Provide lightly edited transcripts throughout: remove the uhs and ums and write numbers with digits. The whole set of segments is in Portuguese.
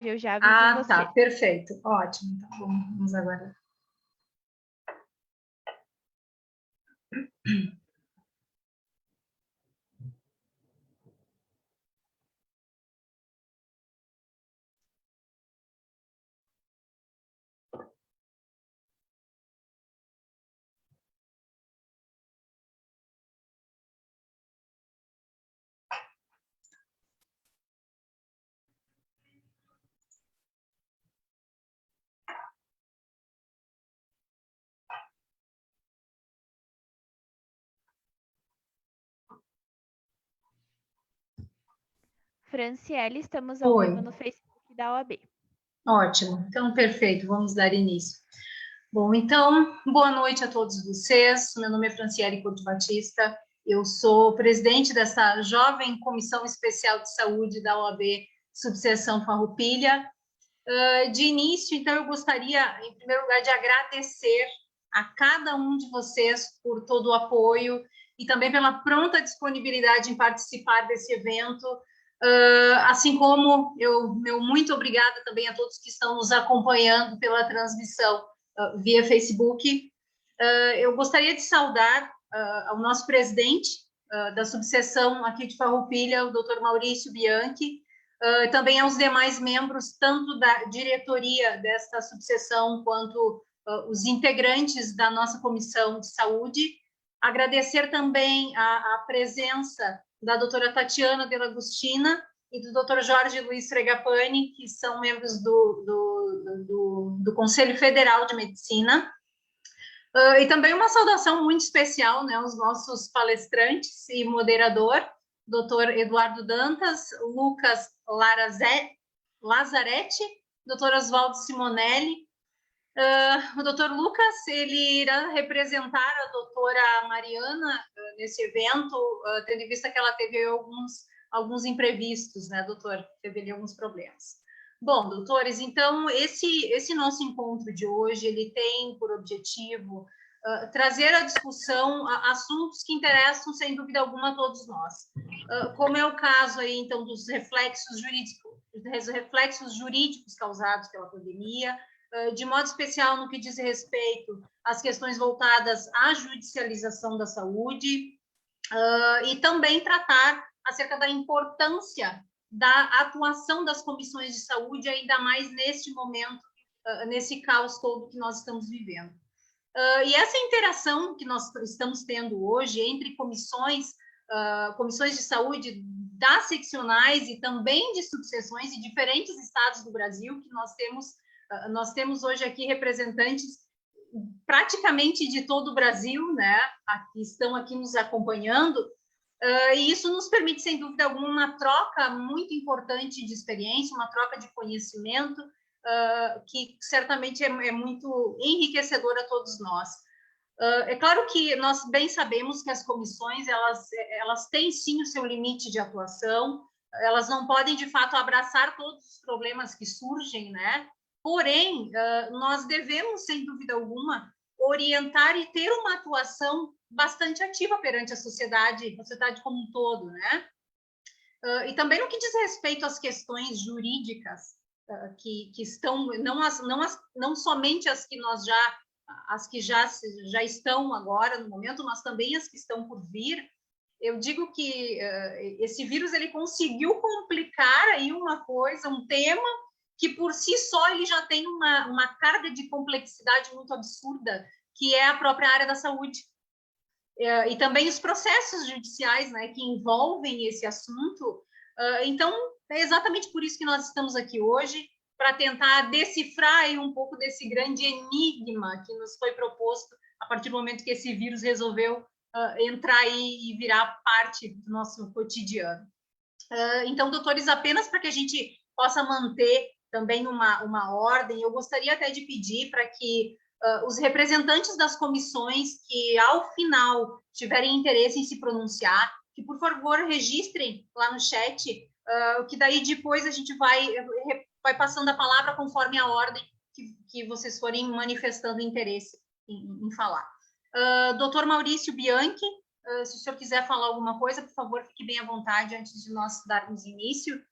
eu já aviso você. Tá, perfeito, ótimo, então vamos aguardar. Franciele, estamos ao vivo no Facebook da OAB. Ótimo, então perfeito, vamos dar início. Bom, então, boa noite a todos vocês. Meu nome é Franciele Couto Batista, eu sou presidente dessa jovem Comissão Especial de Saúde da OAB Subseção Farroupilha. De início, então, eu gostaria, em primeiro lugar, de agradecer a cada um de vocês por todo o apoio e também pela pronta disponibilidade em participar desse evento, assim como meu muito obrigada também a todos que estão nos acompanhando pela transmissão via Facebook. Eu gostaria de saudar ao nosso presidente da subseção aqui de Farroupilha, o Dr. Maurício Bianchi, também aos demais membros, tanto da diretoria desta subseção quanto os integrantes da nossa comissão de saúde. Agradecer também a presença da doutora Tatiana Dell'Agostina e do doutor Jorge Luiz Fregapani, que são membros do Conselho Federal de Medicina. E também uma saudação muito especial, né, aos nossos palestrantes e moderador, doutor Eduardo Dantas, Lucas Lazzaretti, doutor Oswaldo Simonelli. O doutor Lucas, ele irá representar a doutora Mariana nesse evento, tendo em vista que ela teve alguns imprevistos, né, doutor? Teve ali alguns problemas. Bom, doutores, então, esse nosso encontro de hoje, ele tem por objetivo trazer à discussão assuntos que interessam, sem dúvida alguma, a todos nós. Como é o caso aí, então, dos reflexos jurídicos causados pela pandemia, de modo especial no que diz respeito às questões voltadas à judicialização da saúde, e também tratar acerca da importância da atuação das comissões de saúde, ainda mais neste momento, nesse caos todo que nós estamos vivendo. E essa interação que nós estamos tendo hoje entre comissões de saúde das seccionais e também de subseções de diferentes estados do Brasil, que nós temos hoje aqui representantes praticamente de todo o Brasil, né, que estão aqui nos acompanhando, e isso nos permite, sem dúvida alguma, uma troca muito importante de experiência, uma troca de conhecimento, que certamente é muito enriquecedora a todos nós. É claro que nós bem sabemos que as comissões, elas têm sim o seu limite de atuação, elas não podem, de fato, abraçar todos os problemas que surgem, né? Porém, nós devemos, sem dúvida alguma, orientar e ter uma atuação bastante ativa perante a sociedade como um todo, né? E também no que diz respeito às questões jurídicas, que estão, não somente as que já estão agora no momento, mas também as que estão por vir. Eu digo que esse vírus ele conseguiu complicar aí uma coisa, um tema que por si só ele já tem uma carga de complexidade muito absurda, que é a própria área da saúde. E também os processos judiciais, né, que envolvem esse assunto. Então, é exatamente por isso que nós estamos aqui hoje, para tentar decifrar aí um pouco desse grande enigma que nos foi proposto a partir do momento que esse vírus resolveu entrar e virar parte do nosso cotidiano. Então, doutores, apenas para que a gente possa manter também uma ordem, eu gostaria até de pedir para que os representantes das comissões que, ao final, tiverem interesse em se pronunciar, que, por favor, registrem lá no chat, que daí depois a gente vai passando a palavra conforme a ordem que vocês forem manifestando interesse em falar. Doutor Maurício Bianchi, se o senhor quiser falar alguma coisa, por favor, fique bem à vontade antes de nós darmos início.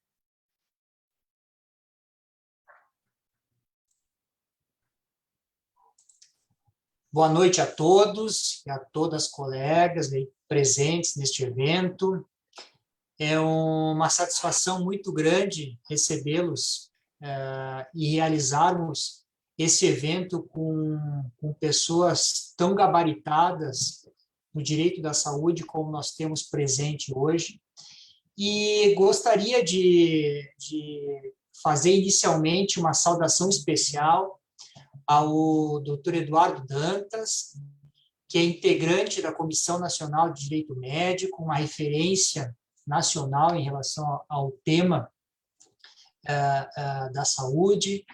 Boa noite a todos e a todas as colegas aí presentes neste evento. É uma satisfação muito grande recebê-los e realizarmos esse evento com pessoas tão gabaritadas no direito da saúde como nós temos presente hoje. E gostaria de fazer inicialmente uma saudação especial ao Dr. Eduardo Dantas, que é integrante da Comissão Nacional de Direito Médico, uma referência nacional em relação ao tema da saúde.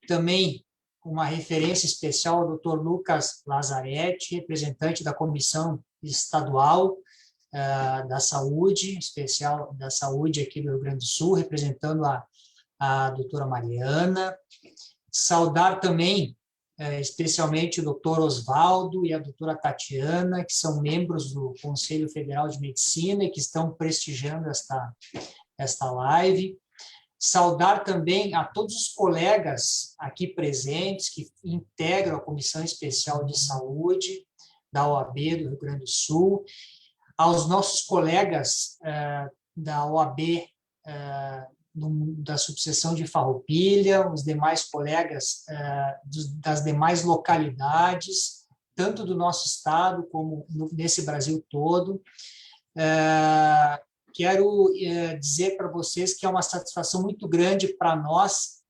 Também uma referência especial ao Dr. Lucas Lazzaretti, representante da Comissão Estadual da Saúde, especial da saúde aqui do Rio Grande do Sul, representando a doutora Mariana. Saudar também, especialmente o doutor Osvaldo e a doutora Tatiana, que são membros do Conselho Federal de Medicina e que estão prestigiando esta live. Saudar também a todos os colegas aqui presentes que integram a Comissão Especial de Saúde da OAB do Rio Grande do Sul, aos nossos colegas da OAB da subseção de Farroupilha, os demais colegas das demais localidades, tanto do nosso estado como nesse Brasil todo. Quero dizer para vocês que é uma satisfação muito grande para nós,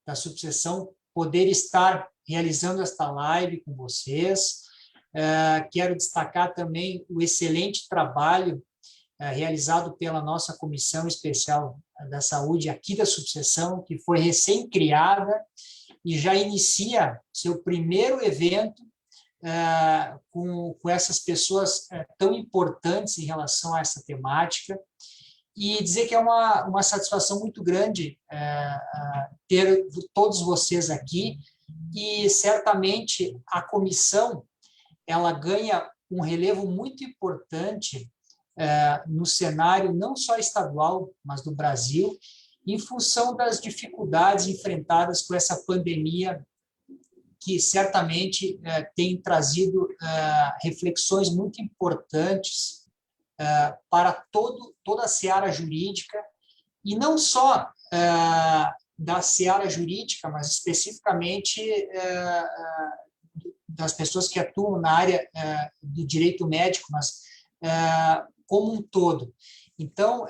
da subseção, poder estar realizando esta live com vocês. Quero destacar também o excelente trabalho realizado pela nossa Comissão Especial da Saúde aqui da subseção, que foi recém-criada e já inicia seu primeiro evento com essas pessoas tão importantes em relação a essa temática, e dizer que é uma satisfação muito grande ter todos vocês aqui, e certamente a comissão ela ganha um relevo muito importante no cenário não só estadual, mas do Brasil, em função das dificuldades enfrentadas com essa pandemia, que certamente tem trazido reflexões muito importantes para toda a seara jurídica, e não só da seara jurídica, mas especificamente das pessoas que atuam na área do direito médico, mas como um todo. Então,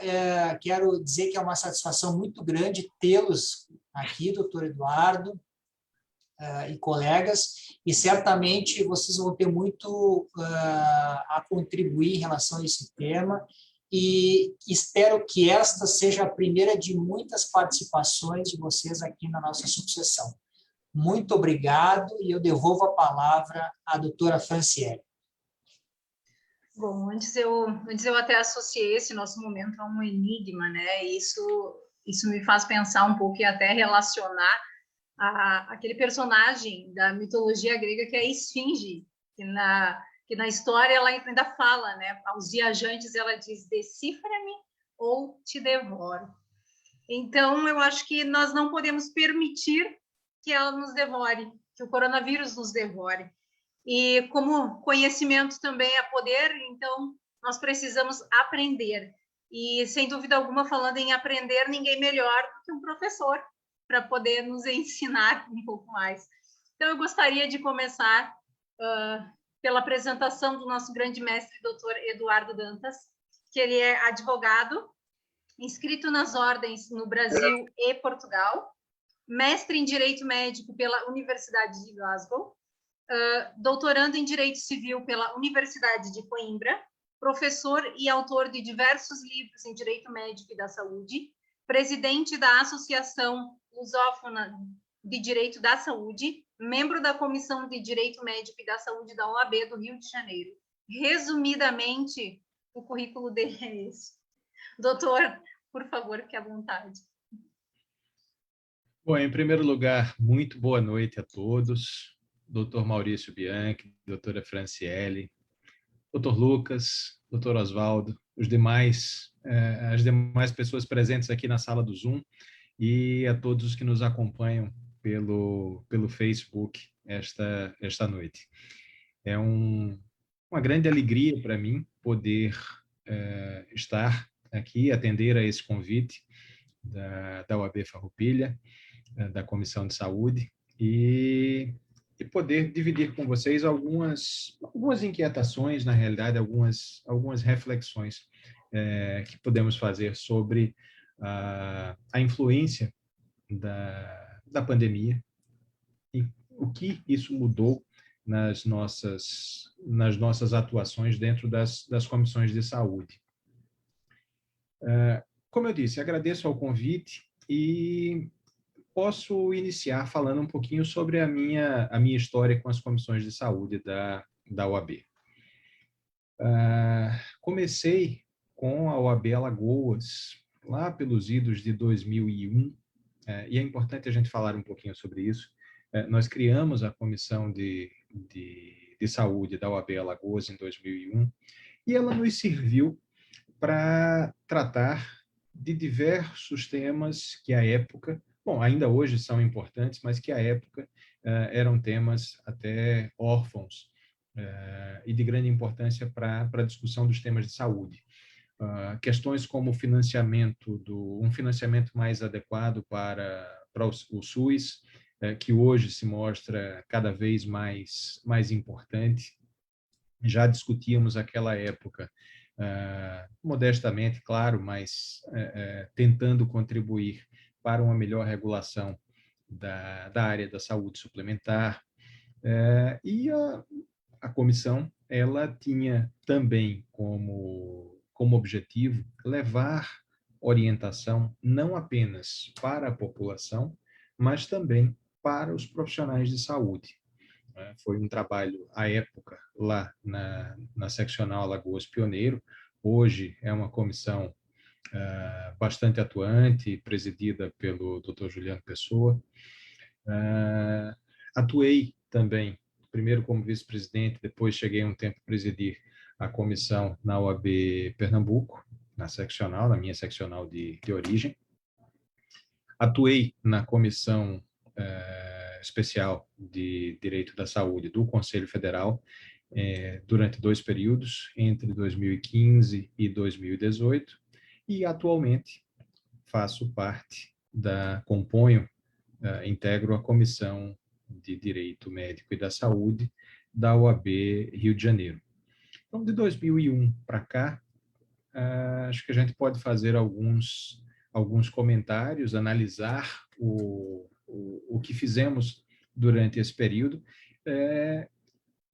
quero dizer que é uma satisfação muito grande tê-los aqui, doutor Eduardo e colegas, e certamente vocês vão ter muito a contribuir em relação a esse tema, e espero que esta seja a primeira de muitas participações de vocês aqui na nossa subseção. Muito obrigado, e eu devolvo a palavra à doutora Franciele. Bom, antes eu até associei esse nosso momento a um enigma, né? Isso me faz pensar um pouco e até relacionar aquele personagem da mitologia grega que é a Esfinge, que na história ela ainda fala, né? Aos viajantes ela diz: decifra-me ou te devoro. Então, eu acho que nós não podemos permitir que ela nos devore, que o coronavírus nos devore. E como conhecimento também é poder, então nós precisamos aprender. E, sem dúvida alguma, falando em aprender, ninguém melhor do que um professor para poder nos ensinar um pouco mais. Então, eu gostaria de começar pela apresentação do nosso grande mestre, doutor Eduardo Dantas, que ele é advogado, inscrito nas ordens no Brasil e Portugal, mestre em Direito Médico pela Universidade de Glasgow, doutorando em Direito Civil pela Universidade de Coimbra, professor e autor de diversos livros em Direito Médico e da Saúde, presidente da Associação Lusófona de Direito da Saúde, membro da Comissão de Direito Médico e da Saúde da OAB do Rio de Janeiro. Resumidamente, o currículo dele é esse. Doutor, por favor, fique à vontade. Bom, em primeiro lugar, muito boa noite a todos. Doutor Maurício Bianchi, doutora Franciele, doutor Lucas, doutor Osvaldo, as demais pessoas presentes aqui na sala do Zoom, e a todos os que nos acompanham pelo Facebook esta noite. É uma grande alegria para mim poder estar aqui, atender a esse convite da OAB Farroupilha, da Comissão de Saúde, e poder dividir com vocês algumas inquietações, na realidade, algumas reflexões que podemos fazer sobre a influência da pandemia e o que isso mudou nas nossas atuações dentro das comissões de saúde. Como eu disse, agradeço ao convite e posso iniciar falando um pouquinho sobre a minha história com as comissões de saúde da OAB. Comecei com a OAB Alagoas, lá pelos idos de 2001, e é importante a gente falar um pouquinho sobre isso. Nós criamos a Comissão de Saúde da OAB Alagoas em 2001, e ela nos serviu para tratar de diversos temas que à época, bom, ainda hoje são importantes, mas que à época eram temas até órfãos e de grande importância para a discussão dos temas de saúde. Questões como um financiamento mais adequado para o SUS, que hoje se mostra cada vez mais importante. Já discutíamos naquela época, modestamente, claro, mas tentando contribuir para uma melhor regulação da área da saúde suplementar. E a comissão, ela tinha também como objetivo levar orientação não apenas para a população, mas também para os profissionais de saúde. Foi um trabalho, à época, lá na Seccional Alagoas Pioneiro. Hoje é uma comissão bastante atuante, presidida pelo Dr. Juliano Pessoa. Atuei também, primeiro como vice-presidente, depois cheguei um tempo a presidir a comissão na OAB Pernambuco, na minha seccional de origem. Atuei na comissão especial de Direito da Saúde do Conselho Federal durante 2 períodos, entre 2015 e 2018, e atualmente integro a Comissão de Direito Médico e da Saúde da OAB Rio de Janeiro. Então, de 2001 para cá, acho que a gente pode fazer alguns comentários, analisar o que fizemos durante esse período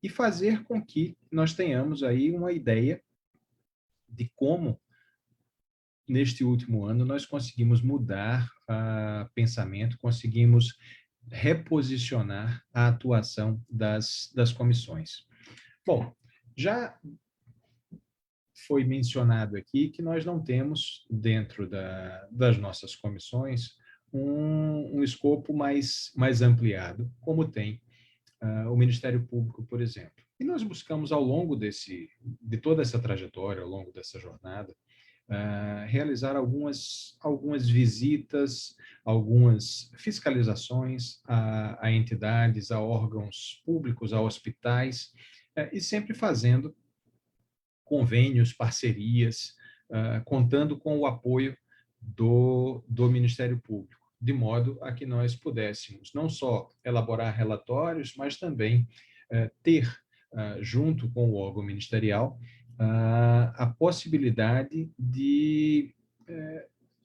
e fazer com que nós tenhamos aí uma ideia de como, neste último ano, nós conseguimos mudar pensamento, conseguimos reposicionar a atuação das comissões. Bom, já foi mencionado aqui que nós não temos, dentro das nossas comissões, um escopo mais ampliado, como tem o Ministério Público, por exemplo. E nós buscamos, ao longo de toda essa trajetória, ao longo dessa jornada, realizar algumas visitas, algumas fiscalizações a entidades, a órgãos públicos, a hospitais, e sempre fazendo convênios, parcerias, contando com o apoio do Ministério Público, de modo a que nós pudéssemos não só elaborar relatórios, mas também ter, junto com o órgão ministerial, a possibilidade de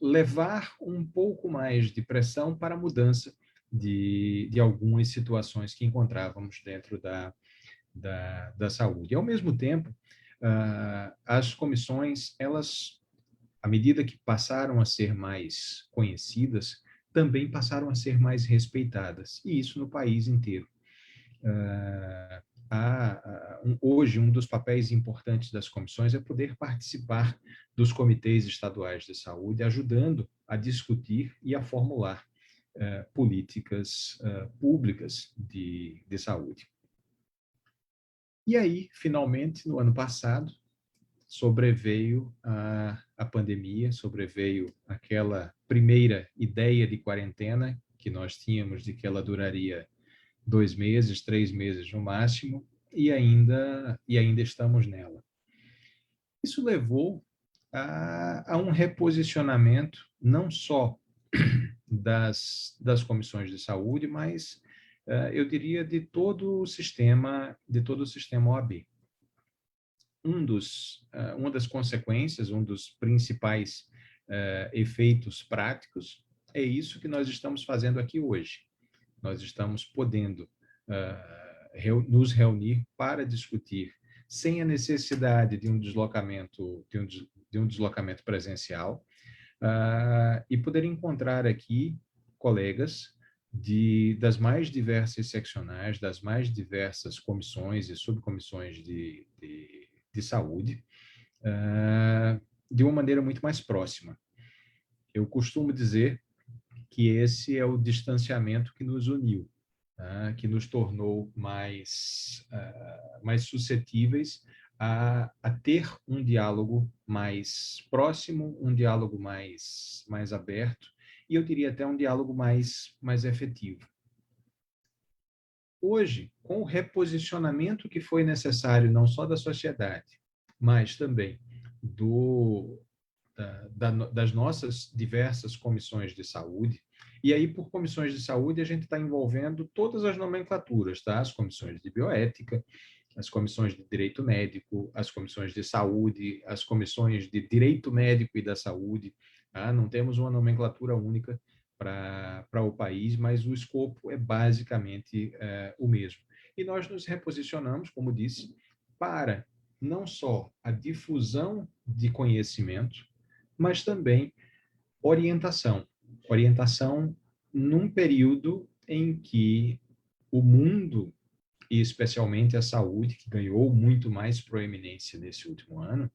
levar um pouco mais de pressão para a mudança de algumas situações que encontrávamos dentro da saúde. E, ao mesmo tempo, as comissões, elas, à medida que passaram a ser mais conhecidas, também passaram a ser mais respeitadas, e isso no país inteiro. Hoje, um dos papéis importantes das comissões é poder participar dos comitês estaduais de saúde, ajudando a discutir e a formular políticas públicas de saúde. E aí, finalmente, no ano passado, sobreveio a pandemia, sobreveio aquela primeira ideia de quarentena que que nós tínhamos de que ela duraria 2 meses, 3 meses no máximo, e ainda estamos nela. Isso levou a um reposicionamento não só das comissões de saúde, mas eu diria de todo o sistema OAB. Uma das consequências, um dos principais efeitos práticos é isso que nós estamos fazendo aqui hoje. Nós estamos podendo nos reunir para discutir sem a necessidade de um deslocamento presencial, e poder encontrar aqui colegas das mais diversas seccionais, das mais diversas comissões e subcomissões de saúde, de uma maneira muito mais próxima. Eu costumo dizer que esse é o distanciamento que nos uniu, que nos tornou mais suscetíveis a ter um diálogo mais próximo, um diálogo mais aberto, e eu diria até um diálogo mais efetivo. Hoje, com o reposicionamento que foi necessário, não só da sociedade, mas também das nossas diversas comissões de saúde, e aí por comissões de saúde a gente está envolvendo todas as nomenclaturas, tá? As comissões de bioética, as comissões de direito médico, as comissões de saúde, as comissões de direito médico e da saúde, tá? Não temos uma nomenclatura única para o país, mas o escopo é basicamente o mesmo. E nós nos reposicionamos, como disse, para não só a difusão de conhecimento, mas também orientação. Orientação num período em que o mundo, e especialmente a saúde, que ganhou muito mais proeminência nesse último ano,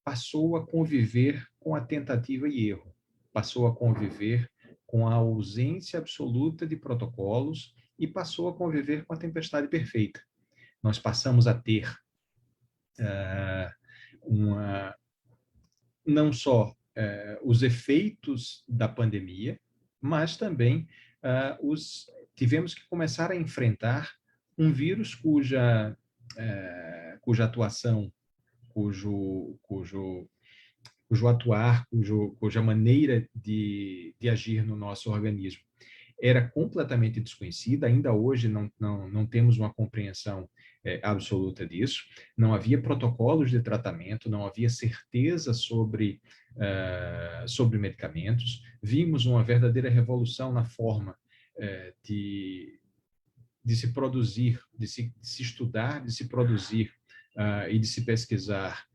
passou a conviver com a tentativa e erro, passou a conviver com a ausência absoluta de protocolos e passou a conviver com a tempestade perfeita. Nós passamos a ter não só os efeitos da pandemia, mas também tivemos que começar a enfrentar um vírus cuja atuação, cuja maneira de agir no nosso organismo era completamente desconhecida. Ainda hoje não temos uma compreensão absoluta disso. Não havia protocolos de tratamento, não havia certeza sobre medicamentos. Vimos uma verdadeira revolução na forma de se produzir, de se estudar, de se produzir e de se pesquisar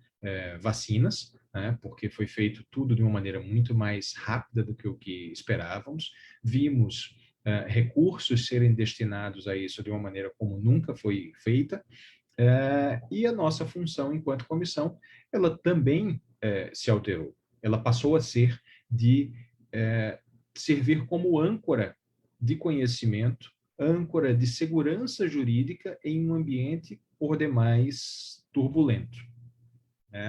vacinas, né, porque foi feito tudo de uma maneira muito mais rápida do que o que esperávamos. Vimos recursos serem destinados a isso de uma maneira como nunca foi feita, e a nossa função enquanto comissão, ela também se alterou. Ela passou a ser de servir como âncora de conhecimento, âncora de segurança jurídica em um ambiente por demais turbulento.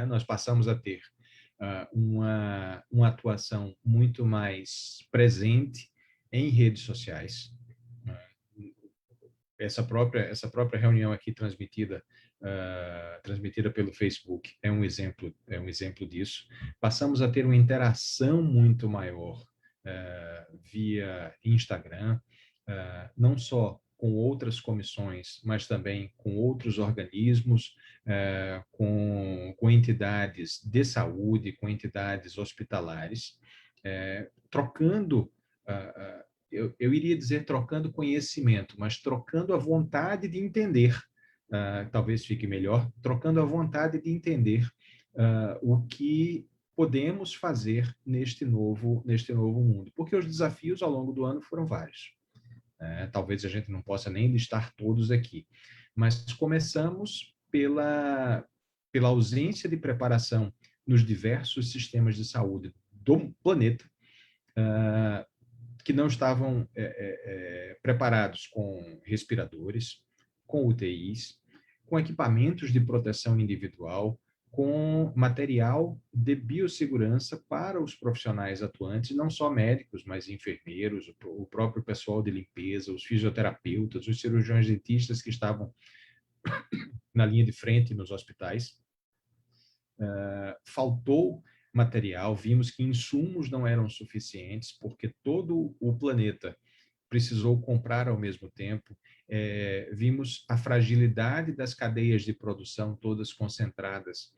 Nós passamos a ter uma atuação muito mais presente em redes sociais. Essa própria reunião aqui transmitida pelo Facebook é um exemplo disso. Passamos a ter uma interação muito maior via Instagram, não só com outras comissões, mas também com outros organismos, com entidades de saúde, com entidades hospitalares, trocando, eu iria dizer trocando conhecimento, mas trocando a vontade de entender, talvez fique melhor, trocando a vontade de entender o que podemos fazer neste novo mundo, porque os desafios ao longo do ano foram vários. Talvez a gente não possa nem listar todos aqui, mas começamos pela ausência de preparação nos diversos sistemas de saúde do planeta, que não estavam preparados com respiradores, com UTIs, com equipamentos de proteção individual, com material de biossegurança para os profissionais atuantes, não só médicos, mas enfermeiros, o próprio pessoal de limpeza, os fisioterapeutas, os cirurgiões dentistas que estavam na linha de frente nos hospitais. Faltou material, vimos que insumos não eram suficientes, porque todo o planeta precisou comprar ao mesmo tempo. Vimos a fragilidade das cadeias de produção, todas concentradas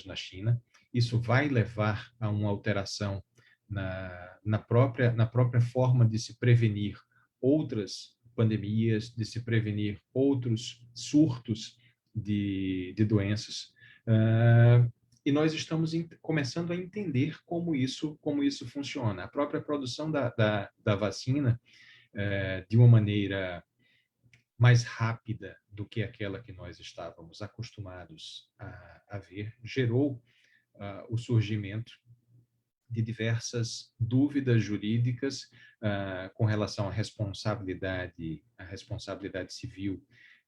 na China. Isso vai levar a uma alteração na própria forma de se prevenir outras pandemias, de se prevenir outros surtos de doenças. E nós estamos começando a entender como isso funciona. A própria produção da vacina, de uma maneira mais rápida do que aquela que nós estávamos acostumados a ver, gerou o surgimento de diversas dúvidas jurídicas com relação à responsabilidade civil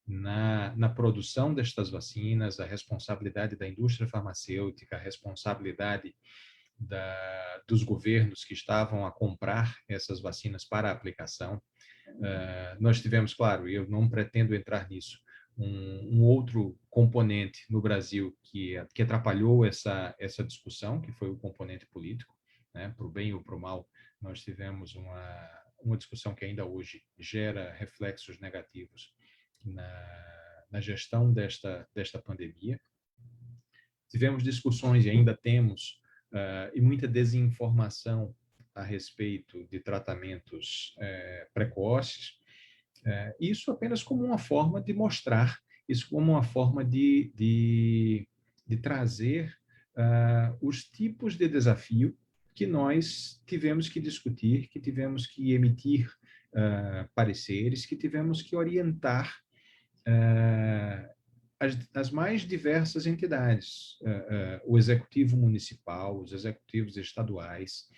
na produção destas vacinas, a responsabilidade da indústria farmacêutica, a responsabilidade dos governos que estavam a comprar essas vacinas para a aplicação. Nós tivemos, claro, e eu não pretendo entrar nisso, um outro componente no Brasil que atrapalhou essa discussão, que foi o componente político, né? Para o bem ou para o mal, nós tivemos uma discussão que ainda hoje gera reflexos negativos na gestão desta pandemia. Tivemos discussões, e ainda temos, e muita desinformação a respeito de tratamentos precoces. Isso apenas como uma forma de mostrar, isso como uma forma de trazer os tipos de desafio que nós tivemos que discutir, que tivemos que emitir pareceres, que tivemos que orientar as mais diversas entidades, o executivo municipal, os executivos estaduais,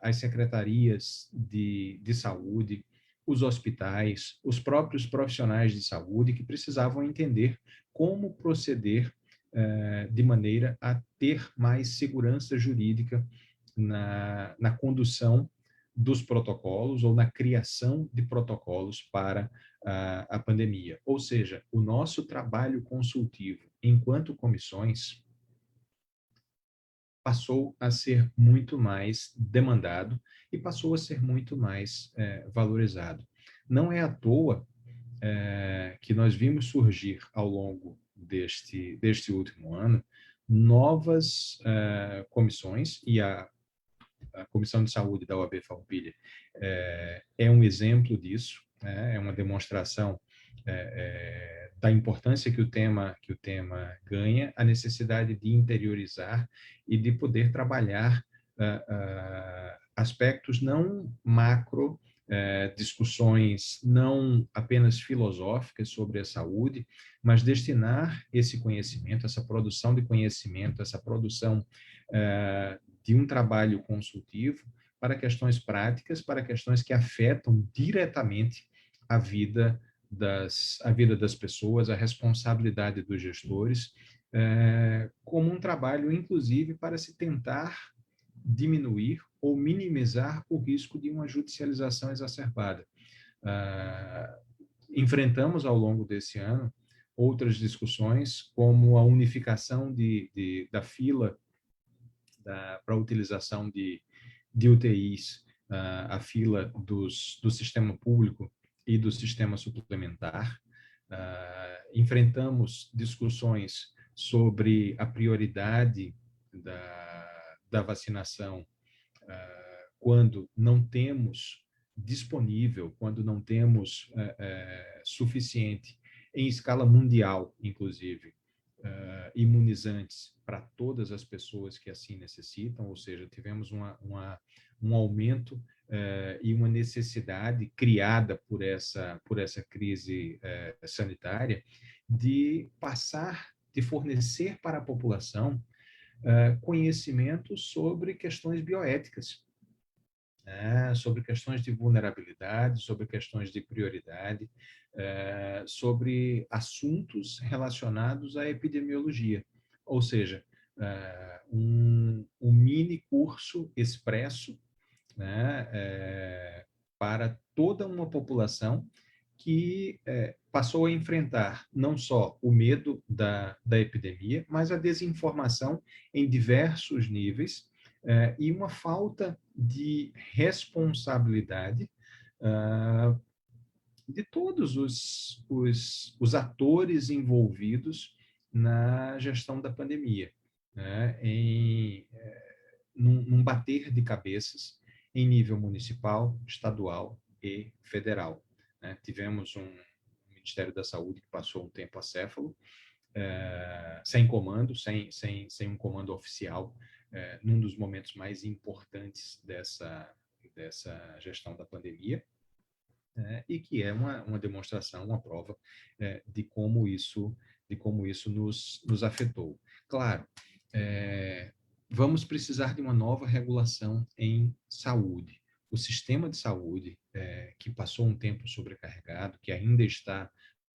as secretarias de saúde, os hospitais, os próprios profissionais de saúde que precisavam entender como proceder de maneira a ter mais segurança jurídica na condução dos protocolos ou na criação de protocolos para a pandemia. Ou seja, o nosso trabalho consultivo enquanto comissões passou a ser muito mais demandado e passou a ser muito mais valorizado. Não é à toa que nós vimos surgir ao longo deste último ano novas comissões, e a Comissão de Saúde da OAB Farroupilha é um exemplo disso, é uma demonstração da importância que o tema ganha, a necessidade de interiorizar e de poder trabalhar aspectos não macro, discussões não apenas filosóficas sobre a saúde, mas destinar esse conhecimento, essa produção de conhecimento, essa produção de um trabalho consultivo para questões práticas, para questões que afetam diretamente a vida das pessoas, a responsabilidade dos gestores, como um trabalho, inclusive, para se tentar diminuir ou minimizar o risco de uma judicialização exacerbada. Enfrentamos, ao longo desse ano, outras discussões, como a unificação da fila para a utilização de UTIs, a fila do sistema público e do sistema suplementar. Enfrentamos discussões sobre a prioridade da vacinação quando não temos disponível, quando não temos suficiente, em escala mundial, inclusive, imunizantes para todas as pessoas que assim necessitam, ou seja, tivemos um aumento e uma necessidade criada por essa crise sanitária de fornecer para a população conhecimento sobre questões bioéticas. sobre questões de vulnerabilidade, sobre questões de prioridade, sobre assuntos relacionados à epidemiologia. Ou seja, um mini curso expresso, né, para toda uma população que passou a enfrentar não só o medo da epidemia, mas a desinformação em diversos níveis, e uma falta de responsabilidade de todos os atores envolvidos na gestão da pandemia, né, num bater de cabeças em nível municipal, estadual e federal. Né? Tivemos um Ministério da Saúde que passou um tempo acéfalo, sem comando, sem um comando oficial, num dos momentos mais importantes dessa gestão da pandemia, e que é uma demonstração, uma prova de como isso nos afetou. Claro, vamos precisar de uma nova regulação em saúde. O sistema de saúde, que passou um tempo sobrecarregado, que ainda está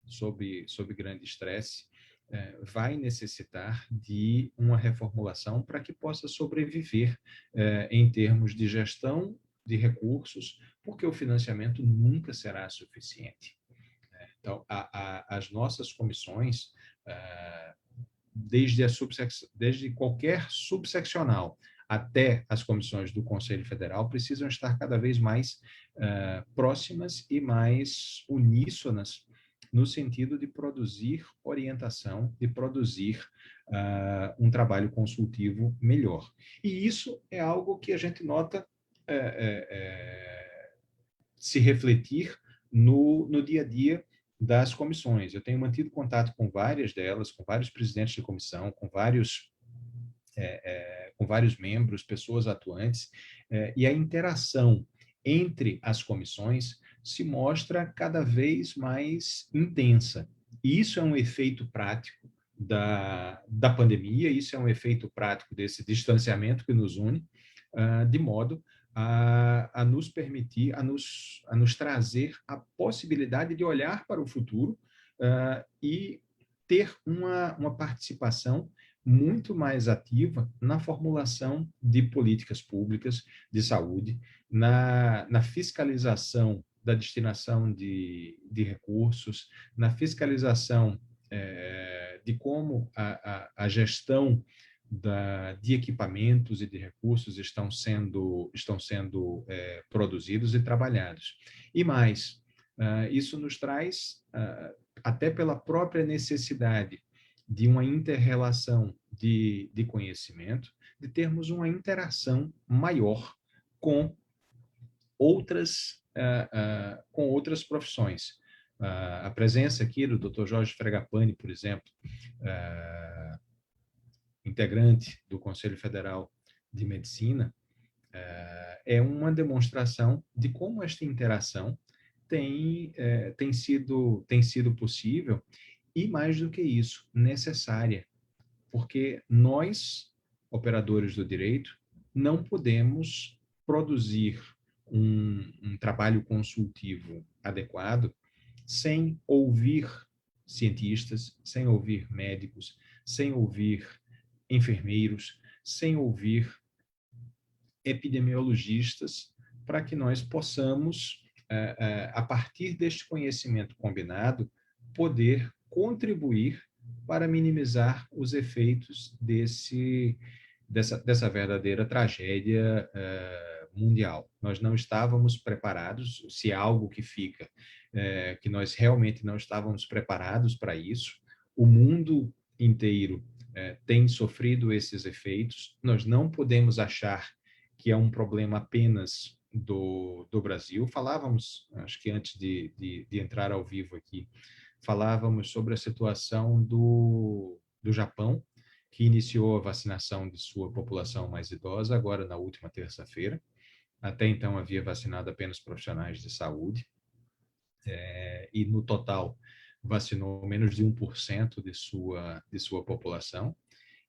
sob grande estresse, vai necessitar de uma reformulação para que possa sobreviver em termos de gestão de recursos, porque o financiamento nunca será suficiente. Então, as nossas comissões, desde qualquer subseccional até as comissões do Conselho Federal, precisam estar cada vez mais próximas e mais uníssonas no sentido de produzir orientação, de produzir um trabalho consultivo melhor. E isso é algo que a gente nota se refletir no dia a dia das comissões. Eu tenho mantido contato com várias delas, com vários presidentes de comissão, com vários membros, pessoas atuantes, e a interação entre as comissões se mostra cada vez mais intensa. E isso é um efeito prático da pandemia, isso é um efeito prático desse distanciamento que nos une, de modo a nos permitir, a nos trazer a possibilidade de olhar para o futuro e ter uma participação muito mais ativa na formulação de políticas públicas de saúde, na fiscalização da destinação de recursos, na fiscalização de como a gestão de equipamentos e de recursos estão sendo produzidos e trabalhados. E mais, isso nos traz, até pela própria necessidade de uma inter-relação de conhecimento, de termos uma interação maior com outras profissões. A presença aqui do Dr. Jorge Fregapani, por exemplo, integrante do Conselho Federal de Medicina, é uma demonstração de como esta interação tem sido possível e, mais do que isso, necessária, porque nós, operadores do direito, não podemos produzir um trabalho consultivo adequado sem ouvir cientistas, sem ouvir médicos, sem ouvir enfermeiros, sem ouvir epidemiologistas, para que nós possamos, a partir deste conhecimento combinado, poder contribuir para minimizar os efeitos dessa verdadeira tragédia mundial. Nós não estávamos preparados, se há algo que fica, que nós realmente não estávamos preparados para isso. O mundo inteiro tem sofrido esses efeitos. Nós não podemos achar que é um problema apenas do Brasil. Falávamos, acho que antes de entrar ao vivo aqui, falávamos sobre a situação do Japão, que iniciou a vacinação de sua população mais idosa, agora na última terça-feira. Até então havia vacinado apenas profissionais de saúde, e no total vacinou menos de 1% de sua população.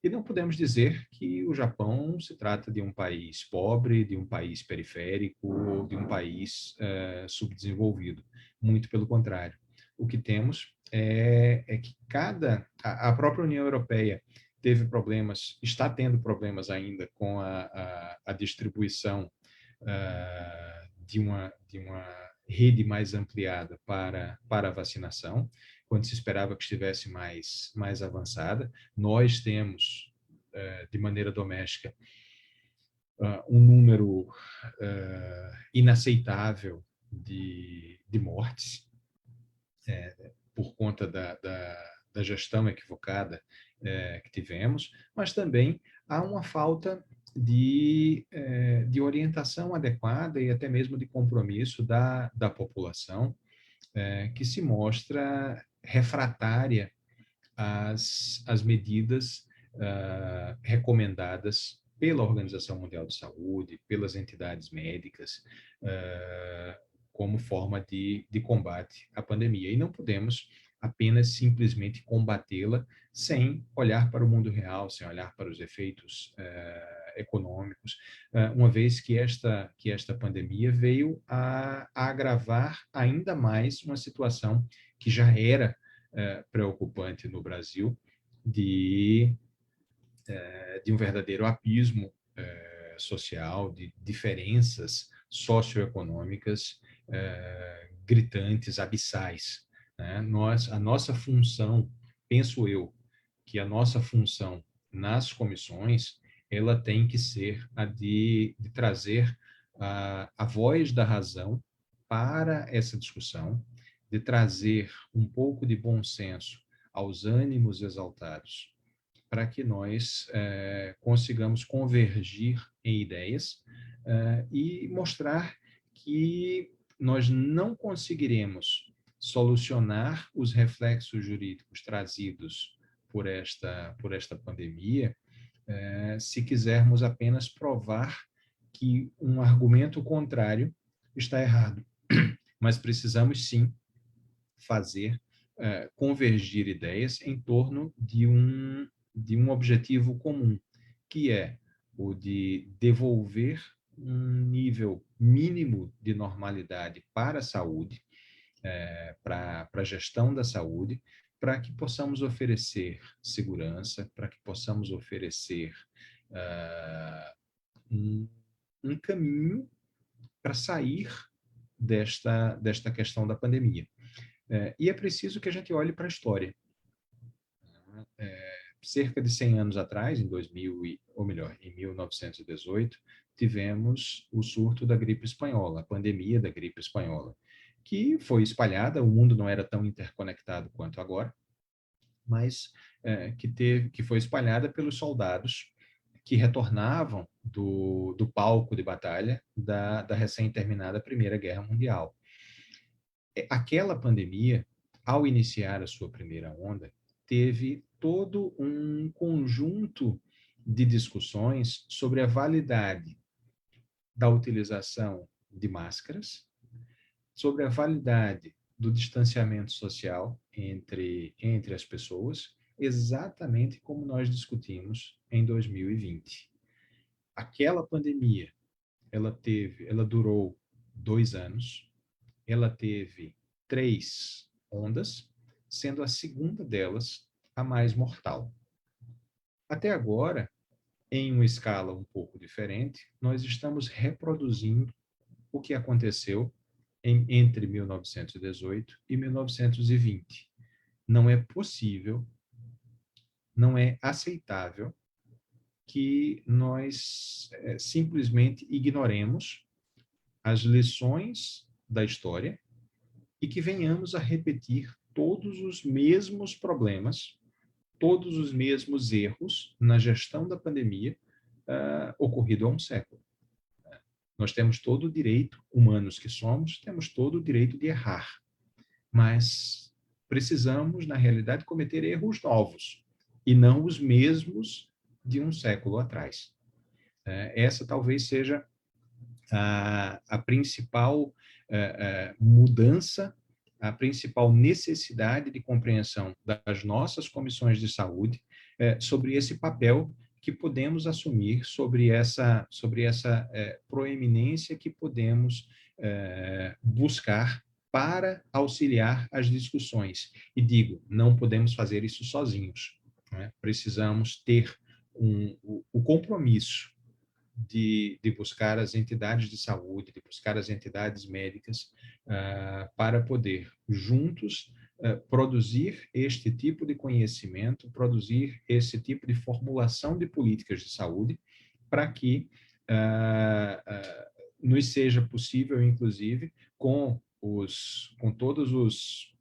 E não podemos dizer que o Japão se trata de um país pobre, de um país periférico, ou de um país subdesenvolvido. Muito pelo contrário. O que temos é que a própria União Europeia teve problemas, está tendo problemas ainda com a distribuição de uma rede mais ampliada para a vacinação, quando se esperava que estivesse mais avançada. Nós temos, de maneira doméstica, um número inaceitável de mortes, por conta da gestão equivocada que tivemos, mas também há uma falta de orientação adequada e até mesmo de compromisso da população, que se mostra refratária às medidas recomendadas pela Organização Mundial de Saúde, pelas entidades médicas, como forma de combate à pandemia. E não podemos apenas simplesmente combatê-la sem olhar para o mundo real, sem olhar para os efeitos econômicos, uma vez que esta pandemia veio a agravar ainda mais uma situação que já era preocupante no Brasil, de um verdadeiro abismo social, de diferenças socioeconômicas gritantes, abissais. Né? A nossa função, penso eu, que a nossa função nas comissões, ela tem que ser a de trazer a voz da razão para essa discussão, de trazer um pouco de bom senso aos ânimos exaltados, para que nós consigamos convergir em ideias e mostrar que nós não conseguiremos solucionar os reflexos jurídicos trazidos por esta pandemia se quisermos apenas provar que um argumento contrário está errado. Mas precisamos, sim, fazer convergir ideias em torno de um objetivo comum, que é o de devolver um nível mínimo de normalidade para a saúde, para a gestão da saúde, para que possamos oferecer segurança, para que possamos oferecer um caminho para sair desta questão da pandemia. E é preciso que a gente olhe para a história. Cerca de 100 anos atrás, em 1918, tivemos o surto da gripe espanhola, a pandemia da gripe espanhola, que foi espalhada, o mundo não era tão interconectado quanto agora, mas que foi espalhada pelos soldados que retornavam do palco de batalha da recém-terminada Primeira Guerra Mundial. Aquela pandemia, ao iniciar a sua primeira onda, teve todo um conjunto de discussões sobre a validade da utilização de máscaras, sobre a validade do distanciamento social entre as pessoas, exatamente como nós discutimos em 2020. Aquela pandemia, ela durou 2 anos, ela teve 3 ondas, sendo a segunda delas a mais mortal. Até agora, em uma escala um pouco diferente, nós estamos reproduzindo o que aconteceu entre 1918 e 1920. Não é possível, não é aceitável que nós simplesmente ignoremos as lições da história e que venhamos a repetir todos os mesmos problemas, todos os mesmos erros na gestão da pandemia ocorrido há um século. Nós temos todo o direito, humanos que somos, temos todo o direito de errar, mas precisamos, na realidade, cometer erros novos e não os mesmos de um século atrás. Essa talvez seja a principal mudança, a principal necessidade de compreensão das nossas comissões de saúde sobre esse papel que podemos assumir, sobre essa proeminência que podemos buscar para auxiliar as discussões. E digo, não podemos fazer isso sozinhos, né? Precisamos ter o compromisso de buscar as entidades de saúde, de buscar as entidades médicas, para poder, juntos, produzir este tipo de conhecimento, produzir esse tipo de formulação de políticas de saúde, para que nos seja possível, inclusive, com todos os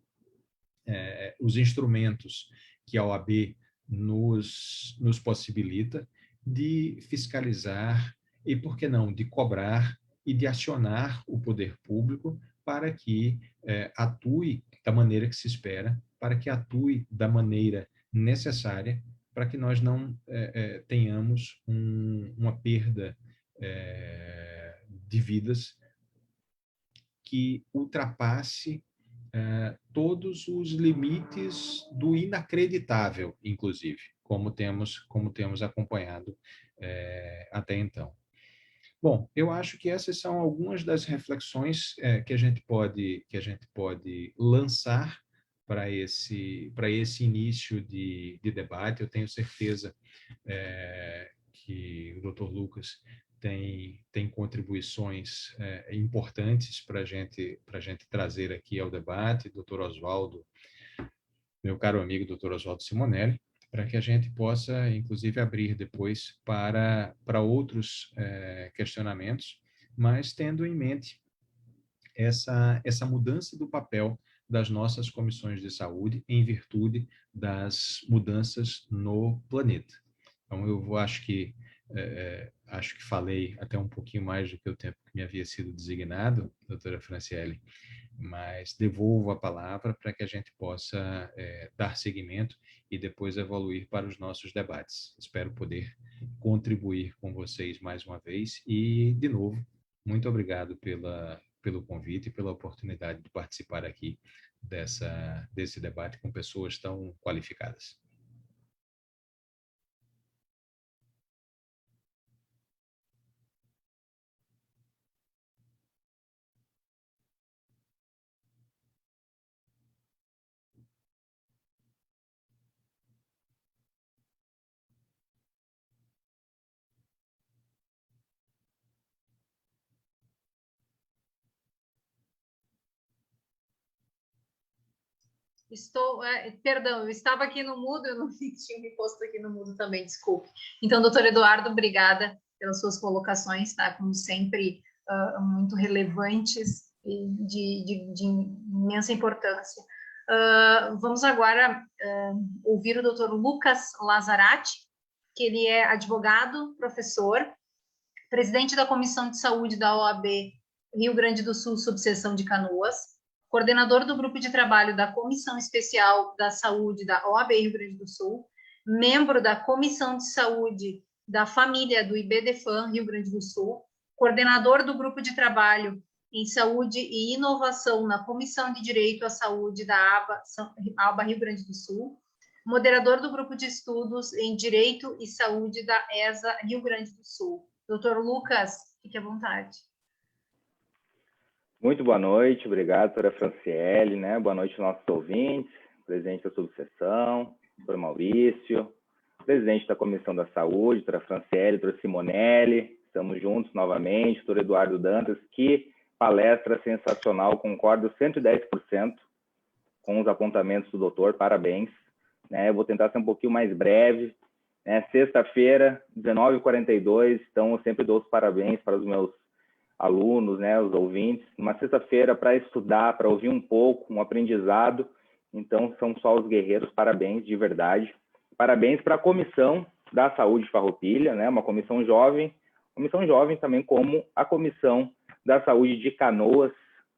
instrumentos que a OAB nos possibilita, de fiscalizar e, por que não, de cobrar e de acionar o poder público para que atue da maneira que se espera, para que atue da maneira necessária, para que nós não tenhamos uma perda de vidas que ultrapasse todos os limites do inacreditável, inclusive, como temos acompanhado até então. Bom, eu acho que essas são algumas das reflexões que a gente pode lançar para esse início de debate. Eu tenho certeza que o Dr. Lucas tem contribuições importantes para a gente trazer aqui ao debate, Dr. Oswaldo, meu caro amigo Dr. Oswaldo Simonelli, para que a gente possa, inclusive, abrir depois para outros questionamentos, mas tendo em mente essa mudança do papel das nossas comissões de saúde em virtude das mudanças no planeta. Então, eu acho que falei até um pouquinho mais do que o tempo que me havia sido designado, doutora Franciele, mas devolvo a palavra para que a gente possa dar seguimento e depois evoluir para os nossos debates. Espero poder contribuir com vocês mais uma vez e, de novo, muito obrigado pelo convite e pela oportunidade de participar aqui desse debate com pessoas tão qualificadas. Perdão, eu estava aqui no mudo, eu não tinha me posto aqui no mudo também, desculpe. Então, doutor Eduardo, obrigada pelas suas colocações, tá? Como sempre, muito relevantes e de imensa importância. Vamos agora ouvir o doutor Lucas Lazarati, que ele é advogado, professor, presidente da Comissão de Saúde da OAB Rio Grande do Sul, subseção de Canoas, coordenador do Grupo de Trabalho da Comissão Especial da Saúde da OAB Rio Grande do Sul, membro da Comissão de Saúde da Família do IBDFAM Rio Grande do Sul, coordenador do Grupo de Trabalho em Saúde e Inovação na Comissão de Direito à Saúde da ABA Rio Grande do Sul, moderador do Grupo de Estudos em Direito e Saúde da ESA Rio Grande do Sul. Doutor Lucas, fique à vontade. Muito boa noite, obrigado, doutora Franciele, né? Boa noite aos nossos ouvintes, presidente da subseção, doutor Maurício, presidente da Comissão da Saúde, doutora Franciele, doutor Simonelli, estamos juntos novamente, doutor Eduardo Dantas, que palestra sensacional, concordo 110% com os apontamentos do doutor, parabéns, né? Eu vou tentar ser um pouquinho mais breve, né? Sexta-feira, 19h42, então eu sempre dou os parabéns para os meus alunos, né, os ouvintes, uma sexta-feira para estudar, para ouvir um pouco, um aprendizado, então são só os guerreiros, parabéns, de verdade. Parabéns para a Comissão da Saúde Farroupilha, né, uma comissão jovem também como a Comissão da Saúde de Canoas,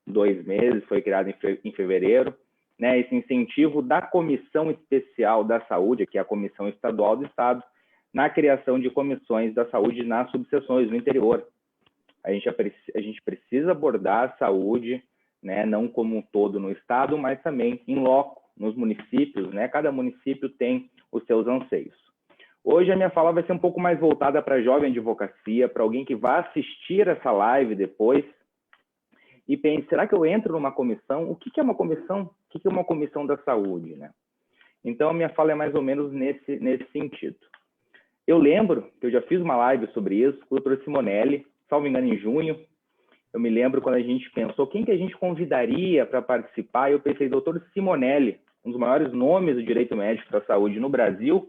2 meses, foi criada em fevereiro, né, esse incentivo da Comissão Especial da Saúde, que é a Comissão Estadual do Estado, na criação de comissões da saúde nas subseções no interior. A gente precisa abordar a saúde, né, não como um todo no estado, mas também em loco, nos municípios, né? Cada município tem os seus anseios. Hoje a minha fala vai ser um pouco mais voltada para a jovem advocacia, para alguém que vai assistir essa live depois e pense, será que eu entro numa comissão? O que é uma comissão? O que é uma comissão da saúde, né? Então, a minha fala é mais ou menos nesse sentido. Eu lembro que eu já fiz uma live sobre isso com o Dr. Simonelli, salvo engano, em junho. Eu me lembro quando a gente pensou quem que a gente convidaria para participar, eu pensei, Dr. Simonelli, um dos maiores nomes do direito médico da saúde no Brasil.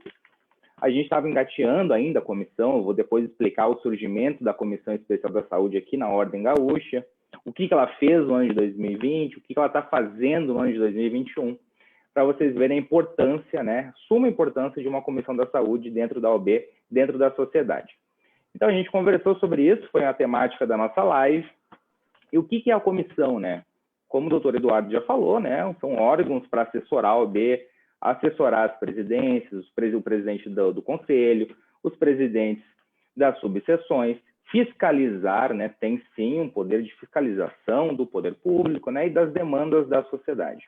A gente estava engateando ainda a comissão, eu vou depois explicar o surgimento da Comissão Especial da Saúde aqui na Ordem Gaúcha, o que ela fez no ano de 2020, o que ela está fazendo no ano de 2021, para vocês verem a importância, né, suma importância de uma Comissão da Saúde dentro da OAB, dentro da sociedade. Então, a gente conversou sobre isso, foi a temática da nossa live. E o que é a comissão, né? Como o doutor Eduardo já falou, né, são órgãos para assessorar a OAB, assessorar as presidências, o presidente do conselho, os presidentes das subseções, fiscalizar, né, tem sim um poder de fiscalização do poder público, né, e das demandas da sociedade.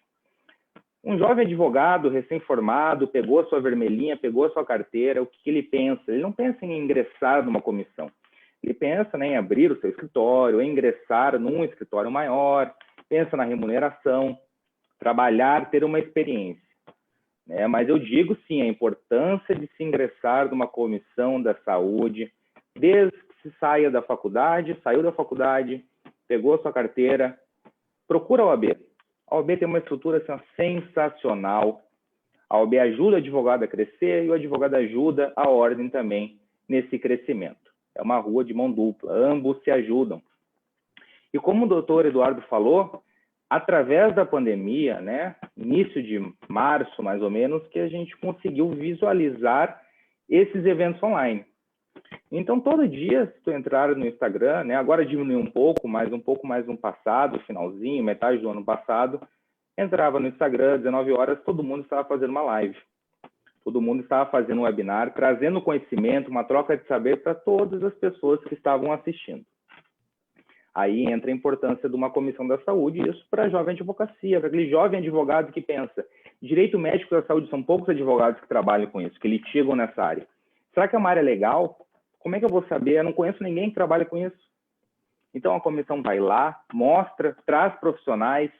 Um jovem advogado recém-formado pegou a sua vermelhinha, pegou a sua carteira, o que ele pensa? Ele não pensa em ingressar numa comissão, ele pensa, né, em abrir o seu escritório, em ingressar num escritório maior, pensa na remuneração, trabalhar, ter uma experiência. Mas eu digo sim, a importância de se ingressar numa comissão da saúde, desde que se saia da faculdade, saiu da faculdade, pegou a sua carteira, procura a OAB. A OAB tem uma estrutura assim, sensacional. A OAB ajuda o advogado a crescer e o advogado ajuda a ordem também nesse crescimento. É uma rua de mão dupla, ambos se ajudam. E como o doutor Eduardo falou, através da pandemia, né, início de março, mais ou menos, que a gente conseguiu visualizar esses eventos online. Então, todo dia, se tu entrar no Instagram, né, agora diminuiu um pouco mais no passado, finalzinho, metade do ano passado, entrava no Instagram, 19 horas, todo mundo estava fazendo uma live. Todo mundo estava fazendo um webinar, trazendo conhecimento, uma troca de saber para todas as pessoas que estavam assistindo. Aí entra a importância de uma comissão da saúde, isso para a jovem advocacia, para aquele jovem advogado que pensa, direito médico da saúde, são poucos advogados que trabalham com isso, que litigam nessa área. Será que é uma área legal? Como é que eu vou saber? Eu não conheço ninguém que trabalha com isso. Então a comissão vai lá, mostra, traz profissionais,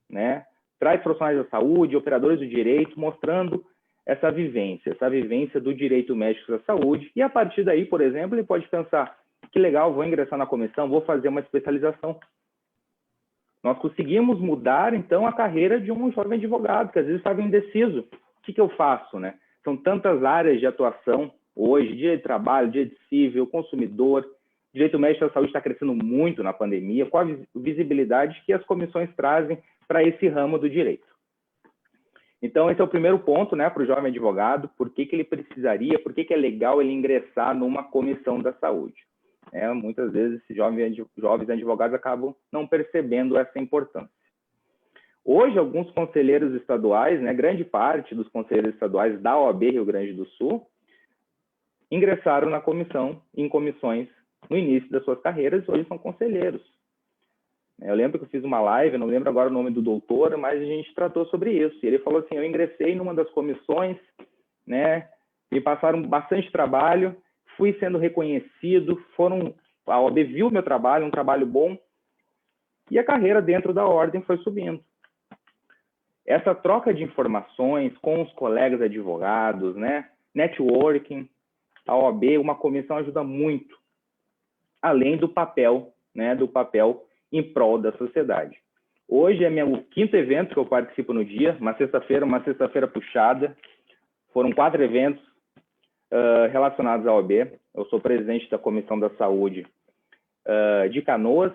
né? Traz profissionais da saúde, operadores do direito, mostrando essa vivência do direito médico da saúde. E a partir daí, por exemplo, ele pode pensar, que legal, vou ingressar na comissão, vou fazer uma especialização. Nós conseguimos mudar, então, a carreira de um jovem advogado, que às vezes estava indeciso. O que eu faço, né? São tantas áreas de atuação hoje, direito de trabalho, direito civil, consumidor, direito médico da saúde está crescendo muito na pandemia, qual a visibilidade que as comissões trazem para esse ramo do direito. Então, esse é o primeiro ponto, né, para o jovem advogado, por que ele precisaria, por que é legal ele ingressar numa comissão da saúde. Muitas vezes esses jovens advogados acabam não percebendo essa importância. Hoje, alguns conselheiros estaduais, né, grande parte dos conselheiros estaduais da OAB Rio Grande do Sul, ingressaram na comissão, em comissões, no início das suas carreiras, e hoje são conselheiros. Eu lembro que eu fiz uma live, não lembro agora o nome do doutor, mas a gente tratou sobre isso. E ele falou assim, eu ingressei numa das comissões, né, me passaram bastante trabalho, fui sendo reconhecido, a OAB viu meu trabalho, um trabalho bom, e a carreira dentro da ordem foi subindo. Essa troca de informações com os colegas advogados, né, networking, a OAB, uma comissão ajuda muito, além do papel, né, em prol da sociedade. Hoje é o quinto evento que eu participo no dia, uma sexta-feira puxada, foram 4 eventos relacionados à OAB. Eu sou presidente da Comissão da Saúde de Canoas,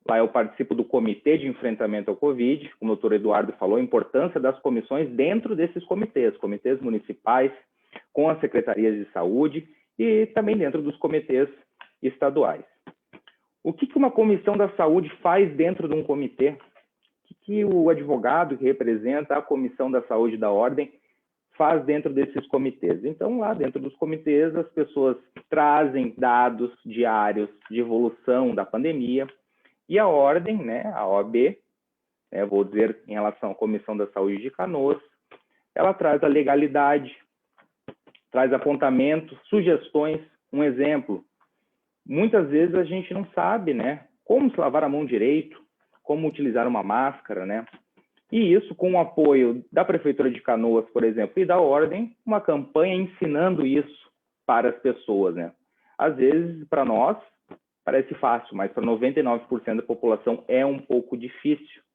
lá eu participo do Comitê de Enfrentamento ao Covid, como o doutor Eduardo falou, a importância das comissões dentro desses comitês municipais, com as secretarias de saúde e também dentro dos comitês estaduais. O que uma comissão da saúde faz dentro de um comitê? O que o advogado que representa a comissão da saúde da ordem faz dentro desses comitês? Então, lá dentro dos comitês, as pessoas trazem dados diários de evolução da pandemia e a ordem, né, a OAB, vou dizer em relação à Comissão da Saúde de Canoas, ela traz a legalidade, traz apontamentos, sugestões. Um exemplo, muitas vezes a gente não sabe, né, como se lavar a mão direito, como utilizar uma máscara, né? E isso com o apoio da Prefeitura de Canoas, por exemplo, e da Ordem, uma campanha ensinando isso para as pessoas, né? Às vezes, para nós, parece fácil, mas para 99% da população é um pouco difícil.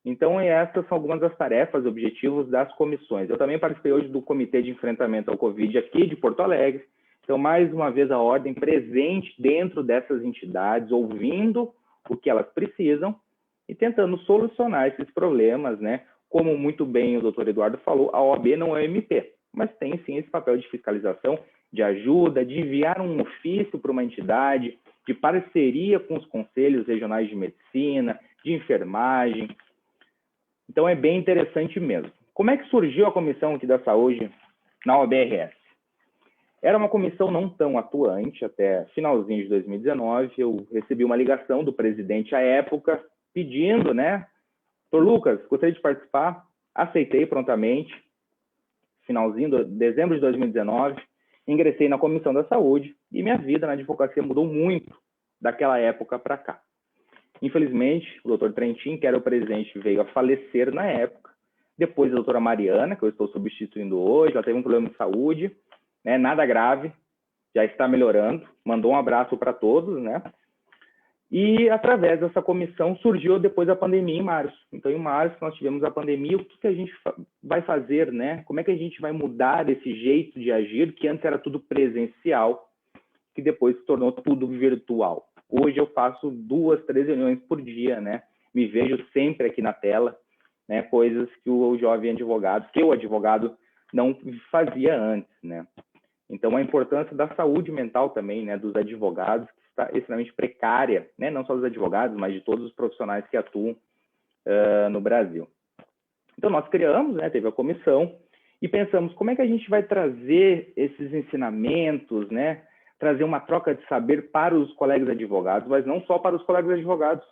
Então, essas são algumas das tarefas, objetivos das comissões. Eu também participei hoje do Comitê de Enfrentamento ao Covid aqui de Porto Alegre. Então, mais uma vez, a Ordem presente dentro dessas entidades, ouvindo o que elas precisam e tentando solucionar esses problemas, né? Como muito bem o doutor Eduardo falou, a OAB não é MP, mas tem sim esse papel de fiscalização, de ajuda, de enviar um ofício para uma entidade, de parceria com os conselhos regionais de medicina, de enfermagem. Então, é bem interessante mesmo. Como é que surgiu a comissão aqui da saúde na OAB-RS? Era uma comissão não tão atuante, até finalzinho de 2019, eu recebi uma ligação do presidente à época, pedindo, né, doutor Lucas, gostaria de participar, aceitei prontamente, finalzinho de dezembro de 2019, ingressei na Comissão da Saúde e minha vida na advocacia mudou muito daquela época para cá. Infelizmente, o doutor Trentin, que era o presidente, veio a falecer na época. Depois a doutora Mariana, que eu estou substituindo hoje, ela teve um problema de saúde, né, nada grave, já está melhorando, mandou um abraço para todos, né? E através dessa comissão surgiu depois a pandemia em março. Então, em março nós tivemos a pandemia, o que a gente vai fazer, né? Como é que a gente vai mudar esse jeito de agir, que antes era tudo presencial, que depois se tornou tudo virtual. Hoje eu faço 2, 3 reuniões por dia, né? Me vejo sempre aqui na tela, né? Coisas que o jovem advogado, que o advogado não fazia antes, né? Então, a importância da saúde mental também, né? Dos advogados, que está extremamente precária, né? Não só dos advogados, mas de todos os profissionais que atuam no Brasil. Então, nós criamos, né? Teve a comissão e pensamos como é que a gente vai trazer esses ensinamentos, né? Trazer uma troca de saber para os colegas advogados, mas não só para os colegas advogados,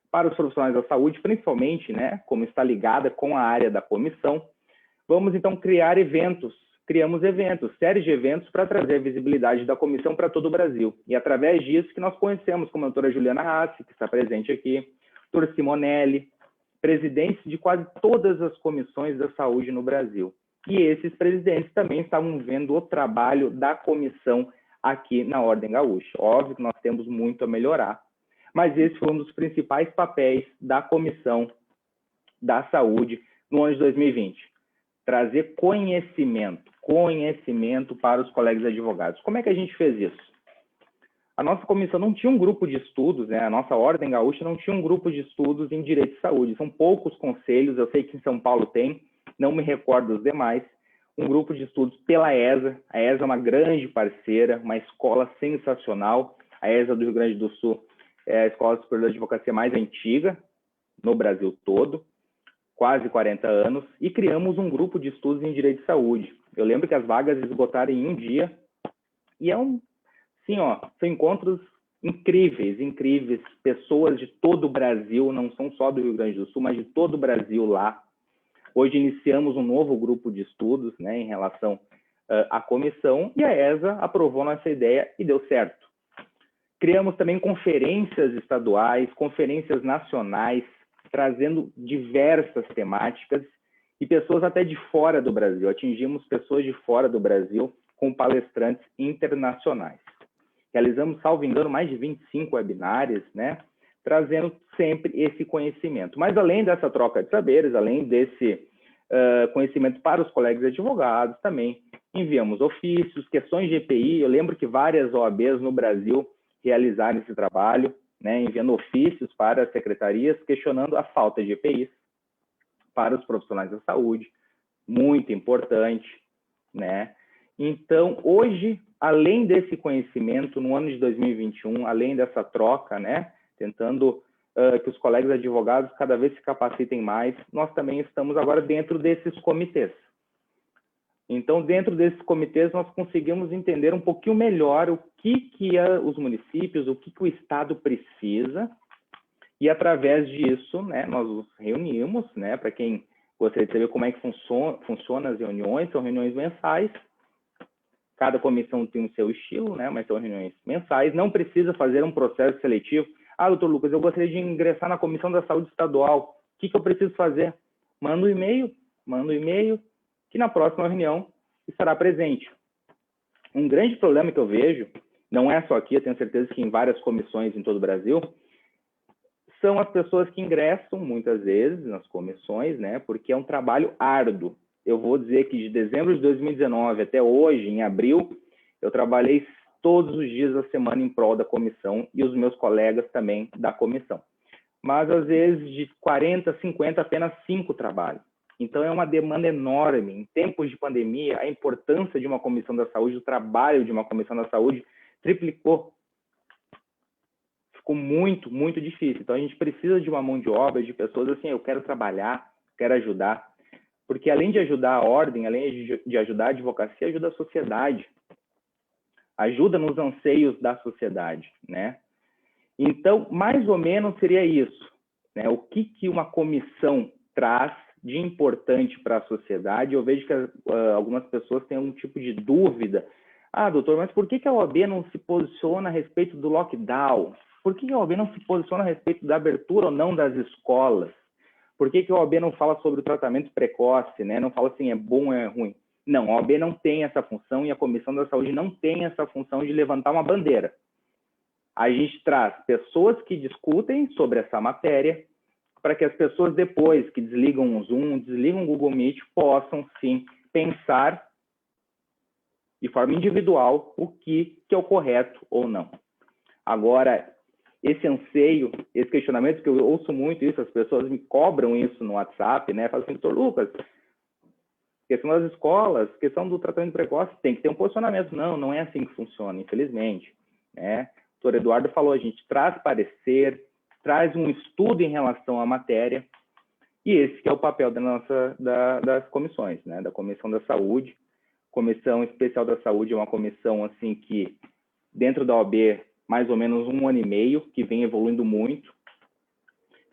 para os profissionais da saúde, principalmente, né, como está ligada com a área da comissão. Vamos, então, criar eventos. Criamos eventos, séries de eventos para trazer a visibilidade da comissão para todo o Brasil. E através disso que nós conhecemos, como a doutora Juliana Rassi, que está presente aqui, doutor Simonelli, presidentes de quase todas as comissões da saúde no Brasil. E esses presidentes também estavam vendo o trabalho da comissão aqui na Ordem Gaúcha. Óbvio que nós temos muito a melhorar, mas esse foi um dos principais papéis da Comissão da Saúde no ano de 2020. Trazer conhecimento para os colegas advogados. Como é que a gente fez isso? A nossa comissão não tinha um grupo de estudos, né? A nossa Ordem Gaúcha não tinha um grupo de estudos em direito de saúde. São poucos conselhos, eu sei que em São Paulo tem, não me recordo dos demais. Um grupo de estudos pela ESA. A ESA é uma grande parceira, uma escola sensacional. A ESA do Rio Grande do Sul é a escola superior de advocacia mais antiga no Brasil todo, quase 40 anos, e criamos um grupo de estudos em direito de saúde. Eu lembro que as vagas esgotaram em um dia, e sim, são encontros incríveis, pessoas de todo o Brasil, não são só do Rio Grande do Sul, mas de todo o Brasil lá. Hoje iniciamos um novo grupo de estudos, né, em relação à comissão, e a ESA aprovou nossa ideia e deu certo. Criamos também conferências estaduais, conferências nacionais, trazendo diversas temáticas e pessoas até de fora do Brasil. Atingimos pessoas de fora do Brasil com palestrantes internacionais. Realizamos, salvo engano, mais de 25 webinários, né, trazendo sempre esse conhecimento. Mas além dessa troca de saberes, além desse conhecimento para os colegas advogados, também enviamos ofícios, questões de EPI. Eu lembro que várias OABs no Brasil realizaram esse trabalho, né, enviando ofícios para as secretarias, questionando a falta de EPIs para os profissionais da saúde, muito importante, né? Então, hoje, além desse conhecimento, no ano de 2021, além dessa troca, né, tentando que os colegas advogados cada vez se capacitem mais, nós também estamos agora dentro desses comitês. Então, dentro desses comitês, nós conseguimos entender um pouquinho melhor o que os municípios, o que o Estado precisa, e através disso, né, nós nos reunimos, né, para quem gostaria de saber como é que funciona as reuniões, são reuniões mensais, cada comissão tem o seu estilo, né? Mas são reuniões mensais, não precisa fazer um processo seletivo. Ah, doutor Lucas, eu gostaria de ingressar na Comissão da Saúde Estadual. O que eu preciso fazer? Manda um e-mail, que na próxima reunião estará presente. Um grande problema que eu vejo, não é só aqui, eu tenho certeza que em várias comissões em todo o Brasil, são as pessoas que ingressam muitas vezes nas comissões, né? Porque é um trabalho árduo. Eu vou dizer que de dezembro de 2019 até hoje, em abril, eu trabalhei todos os dias da semana em prol da comissão e os meus colegas também da comissão. Mas, às vezes, de 40, 50, apenas 5 trabalhos. Então, é uma demanda enorme. Em tempos de pandemia, a importância de uma comissão da saúde, o trabalho de uma comissão da saúde triplicou. Ficou muito, muito difícil. Então, a gente precisa de uma mão de obra, de pessoas assim, eu quero trabalhar, quero ajudar. Porque, além de ajudar a ordem, além de ajudar a advocacia, ajuda a sociedade. Ajuda nos anseios da sociedade, né? Então, mais ou menos seria isso, né? O que uma comissão traz de importante para a sociedade? Eu vejo que algumas pessoas têm algum tipo de dúvida. Ah, doutor, mas por que a OAB não se posiciona a respeito do lockdown? Por que a OAB não se posiciona a respeito da abertura ou não das escolas? Por que a OAB não fala sobre o tratamento precoce, né? Não fala assim, é bom ou é ruim? Não, a OAB não tem essa função e a Comissão da Saúde não tem essa função de levantar uma bandeira. A gente traz pessoas que discutem sobre essa matéria para que as pessoas depois que desligam o Zoom, desligam o Google Meet, possam sim pensar de forma individual o que é o correto ou não. Agora, esse anseio, esse questionamento, que eu ouço muito isso, as pessoas me cobram isso no WhatsApp, né? Falam assim, doutor Lucas, questão das escolas, questão do tratamento precoce, tem que ter um posicionamento. Não, não é assim que funciona, infelizmente, né? O doutor Eduardo falou, a gente traz parecer, traz um estudo em relação à matéria, e esse que é o papel das comissões, né? Da Comissão da Saúde. Comissão Especial da Saúde é uma comissão assim que, dentro da OAB, mais ou menos 1 ano e meio, que vem evoluindo muito.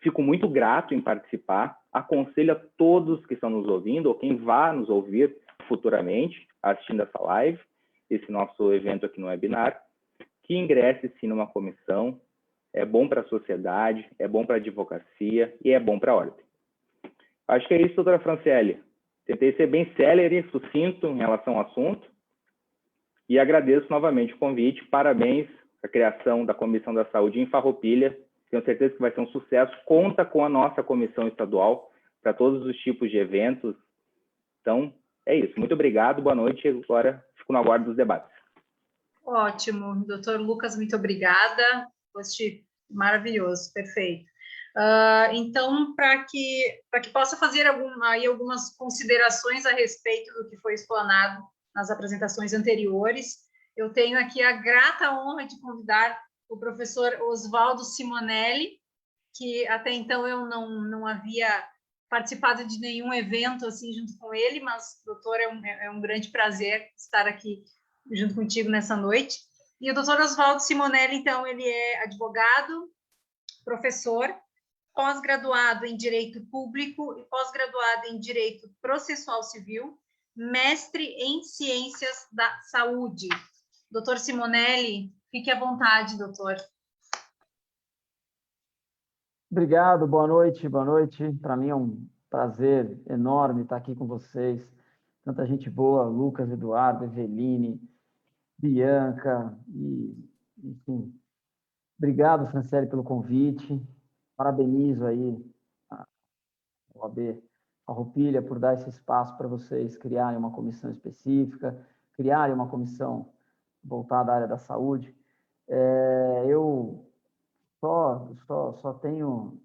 Fico muito grato em participar. Aconselho a todos que estão nos ouvindo, ou quem vá nos ouvir futuramente, assistindo essa live, esse nosso evento aqui no webinar, que ingresse sim numa comissão. É bom para a sociedade, é bom para a advocacia e é bom para a ordem. Acho que é isso, doutora Franciele. Tentei ser bem célere, sucinto em relação ao assunto. E agradeço novamente o convite. Parabéns à criação da Comissão da Saúde em Farroupilha. Tenho certeza que vai ser um sucesso. Conta com a nossa comissão estadual para todos os tipos de eventos. Então, é isso. Muito obrigado, boa noite. Agora fico no aguardo dos debates. Ótimo. Doutor Lucas, muito obrigada. Foste maravilhoso, perfeito. Então, para que possa fazer algumas considerações a respeito do que foi explanado nas apresentações anteriores, eu tenho aqui a grata honra de convidar o professor Oswaldo Simonelli, que até então eu não havia participado de nenhum evento assim junto com ele, mas, doutor, é um grande prazer estar aqui junto contigo nessa noite. E o doutor Oswaldo Simonelli, então, ele é advogado, professor, pós-graduado em Direito Público e pós-graduado em Direito Processual Civil, mestre em Ciências da Saúde. Doutor Simonelli, fique à vontade, doutor. Obrigado, boa noite, boa noite. Para mim é um prazer enorme estar aqui com vocês. Tanta gente boa, Lucas, Eduardo, Eveline, Bianca, enfim. Obrigado, Franciele, pelo convite. Parabenizo aí a OAB Farroupilha por dar esse espaço para vocês criarem uma comissão específica, criarem uma comissão voltada à área da saúde. Eu só tenho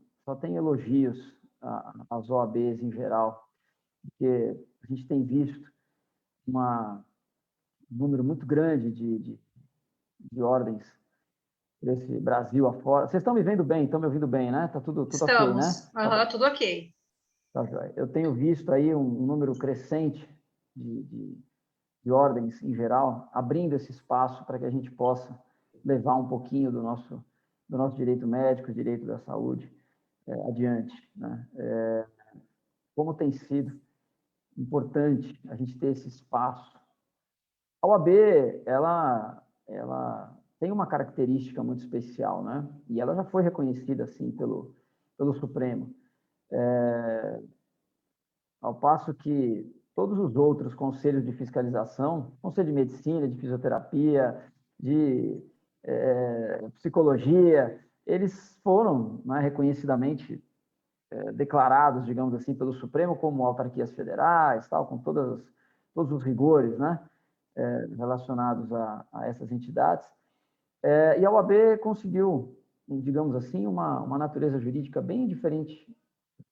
elogios às OABs em geral, porque a gente tem visto um número muito grande de ordens desse Brasil afora. Vocês estão me vendo bem? Estão me ouvindo bem, né? Está tudo ok, né? Estamos, tudo ok. Tá, joia. Eu tenho visto aí um número crescente de ordens em geral, abrindo esse espaço para que a gente possa levar um pouquinho do nosso direito médico, direito da saúde, adiante, né? Como tem sido importante a gente ter esse espaço A OAB, ela tem uma característica muito especial, né? E ela já foi reconhecida, assim, pelo Supremo. Ao passo que todos os outros conselhos de fiscalização, conselho de medicina, de fisioterapia, de psicologia, eles foram, né, reconhecidamente declarados, digamos assim, pelo Supremo como autarquias federais, tal, com todos os rigores, né, relacionados a essas entidades. E a OAB conseguiu, digamos assim, uma natureza jurídica bem diferente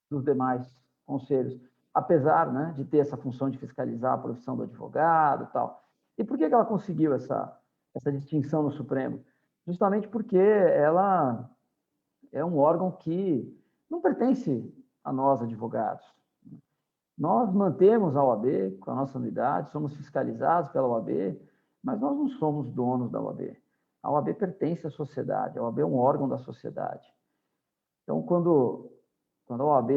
dos demais conselhos, apesar, né, de ter essa função de fiscalizar a profissão do advogado e tal. E por que ela conseguiu essa distinção no Supremo? Justamente porque ela é um órgão que não pertence a nós, advogados. Nós mantemos a OAB com a nossa unidade, somos fiscalizados pela OAB, mas nós não somos donos da OAB. A OAB pertence à sociedade, a OAB é um órgão da sociedade. Então, quando a OAB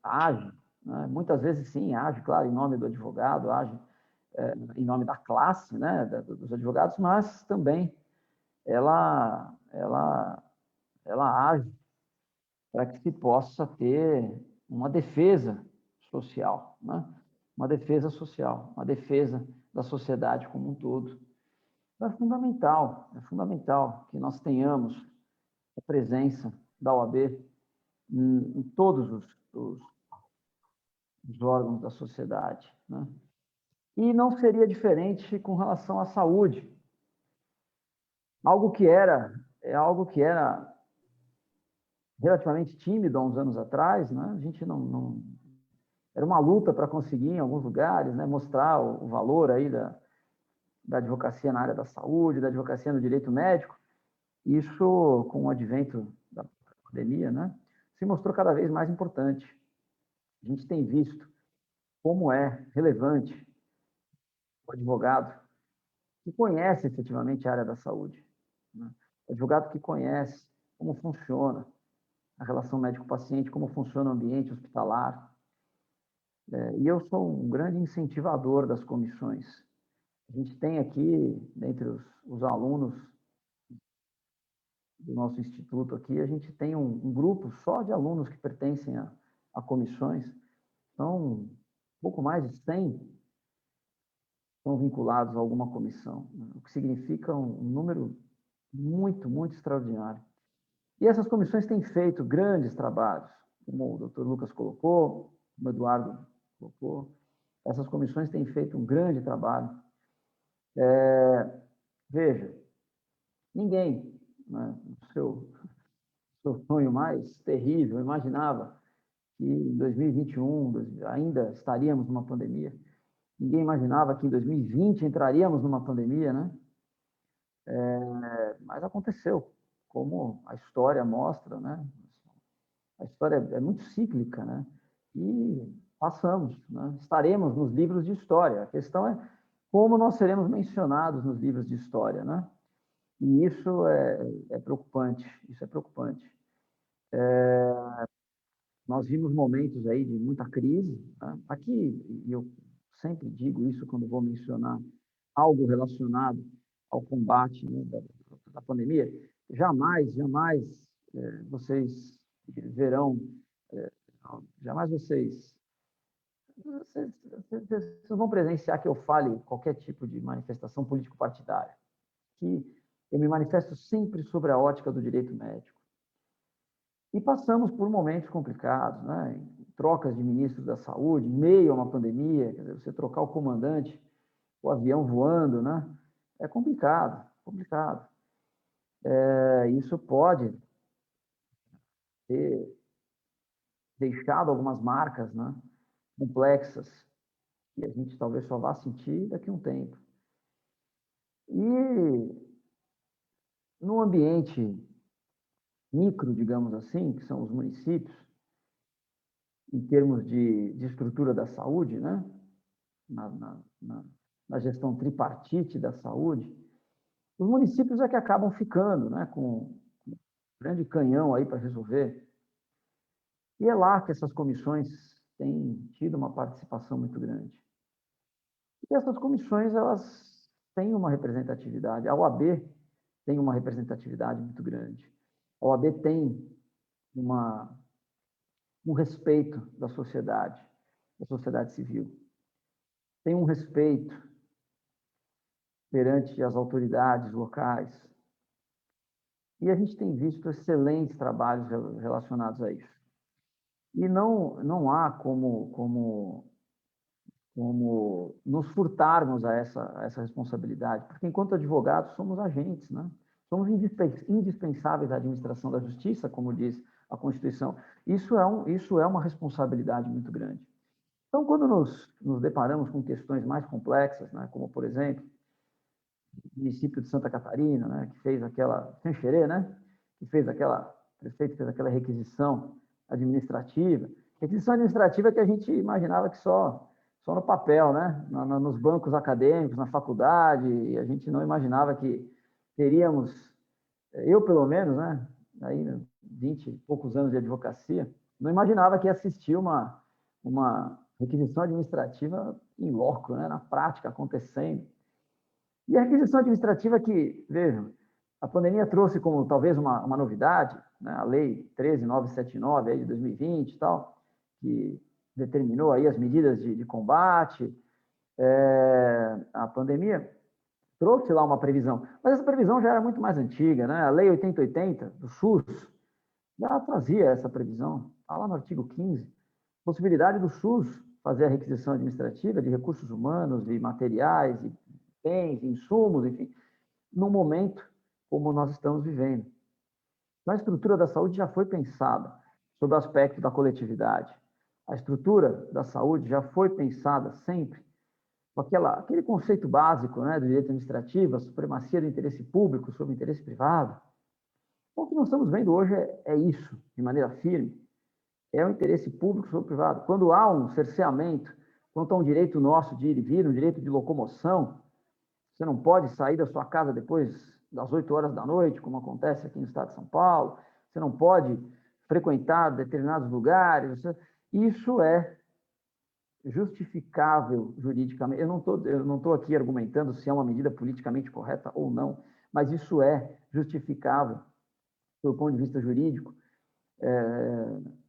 age, né, muitas vezes sim, age, claro, em nome do advogado, age em nome da classe, né, dos advogados, mas também ela age para que se possa ter uma defesa social, né? Uma defesa social, uma defesa da sociedade como um todo. Então, é fundamental que nós tenhamos a presença da OAB em todos os órgãos da sociedade, né? E não seria diferente com relação à saúde. Algo que era relativamente tímido há uns anos atrás, né? A gente não era uma luta para conseguir em alguns lugares, né, mostrar o valor aí da advocacia na área da saúde, da advocacia no direito médico. Isso, com o advento da pandemia, né, se mostrou cada vez mais importante. A gente tem visto como é relevante o advogado que conhece efetivamente a área da saúde, né? O advogado que conhece como funciona a relação médico-paciente, como funciona o ambiente hospitalar. E eu sou um grande incentivador das comissões. A gente tem aqui, dentre os alunos do nosso instituto aqui, a gente tem um grupo só de alunos que pertencem a comissões. Então, um pouco mais de 100 estão vinculados a alguma comissão, né? O que significa um número muito, muito extraordinário. E essas comissões têm feito grandes trabalhos, como o Dr. Lucas colocou, como o Eduardo colocou. Essas comissões têm feito um grande trabalho. Veja, ninguém, né, no seu sonho mais terrível, imaginava que em 2021 ainda estaríamos numa pandemia. Ninguém imaginava que em 2020 entraríamos numa pandemia, né? Mas aconteceu, como a história mostra, né? A história é muito cíclica, né? E passamos, né? Estaremos nos livros de história. A questão é como nós seremos mencionados nos livros de história, né? E isso é preocupante, isso é preocupante. Nós vimos momentos aí de muita crise, né? Aqui, e eu sempre digo isso quando vou mencionar algo relacionado ao combate, né, da pandemia, jamais vocês verão, jamais vocês vão presenciar que eu fale qualquer tipo de manifestação político-partidária, que eu me manifesto sempre sobre a ótica do direito médico. E passamos por momentos complicados, né? Trocas de ministros da saúde, em meio a uma pandemia, quer dizer, você trocar o comandante, o avião voando, né? É complicado, complicado. Isso pode ter deixado algumas marcas, né, complexas, que a gente talvez só vá sentir daqui a um tempo. E no ambiente micro, digamos assim, que são os municípios, em termos de estrutura da saúde, né, na gestão tripartite da saúde, os municípios é que acabam ficando, né, com um grande canhão aí para resolver. E é lá que essas comissões têm tido uma participação muito grande. E essas comissões, elas tem uma representatividade, a OAB tem uma representatividade muito grande. A OAB tem um respeito da sociedade civil. Tem um respeito perante as autoridades locais. E a gente tem visto excelentes trabalhos relacionados a isso. E não há como nos furtarmos a essa responsabilidade, porque enquanto advogados somos agentes, né? Somos indispensáveis à administração da justiça, como diz a Constituição. Isso é uma responsabilidade muito grande. Então, quando nos deparamos com questões mais complexas, né, como, por exemplo, o município de Santa Catarina, né, que fez aquela, Xanxerê, né, o prefeito fez aquela requisição administrativa que a gente imaginava que só no papel, né, nos bancos acadêmicos, na faculdade, e a gente não imaginava que teríamos, eu pelo menos, né, aí 20 e poucos anos de advocacia, não imaginava que ia assistir uma requisição administrativa em loco, né, na prática, acontecendo. E a requisição administrativa que, vejam, a pandemia trouxe como talvez uma novidade, né, a Lei 13.979 aí de 2020 e tal, que determinou aí as medidas de combate à pandemia, trouxe lá uma previsão. Mas essa previsão já era muito mais antiga, né? A Lei 8080 do SUS já trazia essa previsão, está lá no artigo 15, possibilidade do SUS fazer a requisição administrativa de recursos humanos, de materiais, de bens, insumos, enfim, num momento como nós estamos vivendo. Então, a estrutura da saúde já foi pensada sob o aspecto da coletividade. A estrutura da saúde já foi pensada sempre com aquele conceito básico, né, do direito administrativo, a supremacia do interesse público sobre o interesse privado. Então, o que nós estamos vendo hoje é isso, de maneira firme, é o interesse público sobre o privado. Quando há um cerceamento quanto a um direito nosso de ir e vir, um direito de locomoção, você não pode sair da sua casa depois das 8 horas da noite, como acontece aqui no estado de São Paulo, você não pode frequentar determinados lugares, isso é justificável juridicamente. Eu não estou aqui argumentando se é uma medida politicamente correta ou não, mas isso é justificável do ponto de vista jurídico,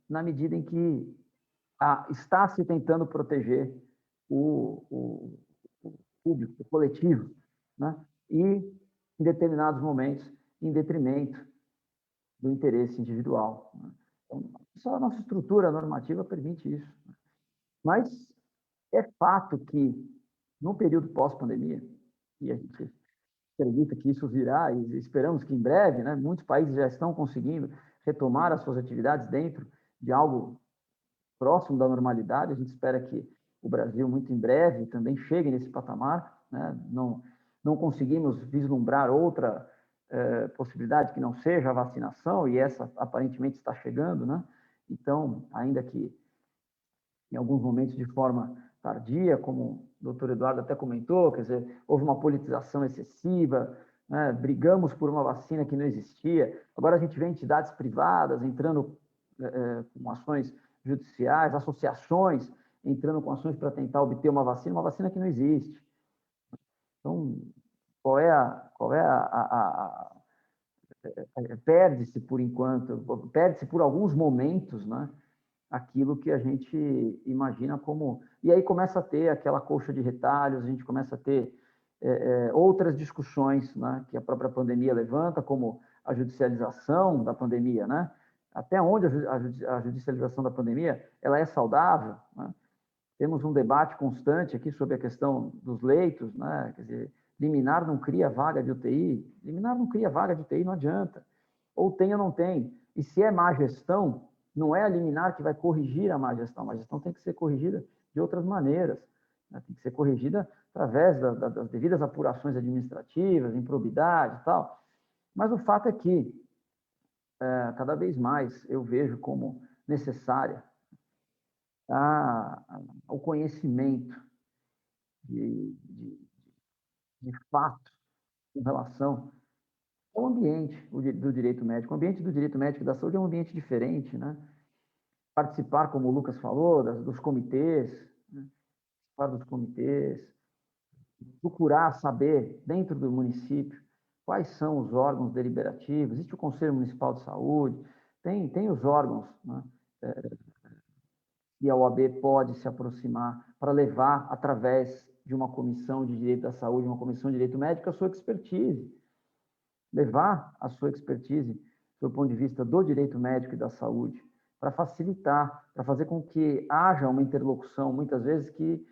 na medida em que está se tentando proteger o público, o coletivo, né? E, em determinados momentos, em detrimento do interesse individual, né? Então, só a nossa estrutura normativa permite isso. Mas é fato que, no período pós-pandemia, e a gente acredita que isso virá, e esperamos que em breve, né, muitos países já estão conseguindo retomar as suas atividades dentro de algo próximo da normalidade. A gente espera que o Brasil, muito em breve, também chegue nesse patamar, né? Não conseguimos vislumbrar outra possibilidade que não seja a vacinação, e essa aparentemente está chegando, né? Então, ainda que em alguns momentos de forma tardia, como o doutor Eduardo até comentou, quer dizer, houve uma politização excessiva, né? Brigamos por uma vacina que não existia, agora a gente vê entidades privadas entrando com ações judiciais, associações entrando com ações para tentar obter uma vacina que não existe. Então, perde-se por enquanto, perde-se por alguns momentos, né, aquilo que a gente imagina como... E aí começa a ter aquela colcha de retalhos, a gente começa a ter outras discussões, né, que a própria pandemia levanta, como a judicialização da pandemia, né? Até onde a judicialização da pandemia ela é saudável, né? Temos um debate constante aqui sobre a questão dos leitos, né? Quer dizer, liminar não cria vaga de UTI, liminar não cria vaga de UTI, não adianta. Ou tem ou não tem. E se é má gestão, não é a liminar que vai corrigir a má gestão tem que ser corrigida de outras maneiras, né? Tem que ser corrigida através das devidas apurações administrativas, improbidade e tal. Mas o fato é que, cada vez mais, eu vejo como necessária o conhecimento de fato em relação ao ambiente do direito médico. O ambiente do direito médico e da saúde é um ambiente diferente, né? Participar, como o Lucas falou, dos comitês, né? Participar dos comitês, procurar saber, dentro do município, quais são os órgãos deliberativos. Existe o Conselho Municipal de Saúde, tem os órgãos, né, e a OAB pode se aproximar para levar, através de uma comissão de direito da saúde, uma comissão de direito médico, a sua expertise. Levar a sua expertise, do ponto de vista do direito médico e da saúde, para facilitar, para fazer com que haja uma interlocução, muitas vezes que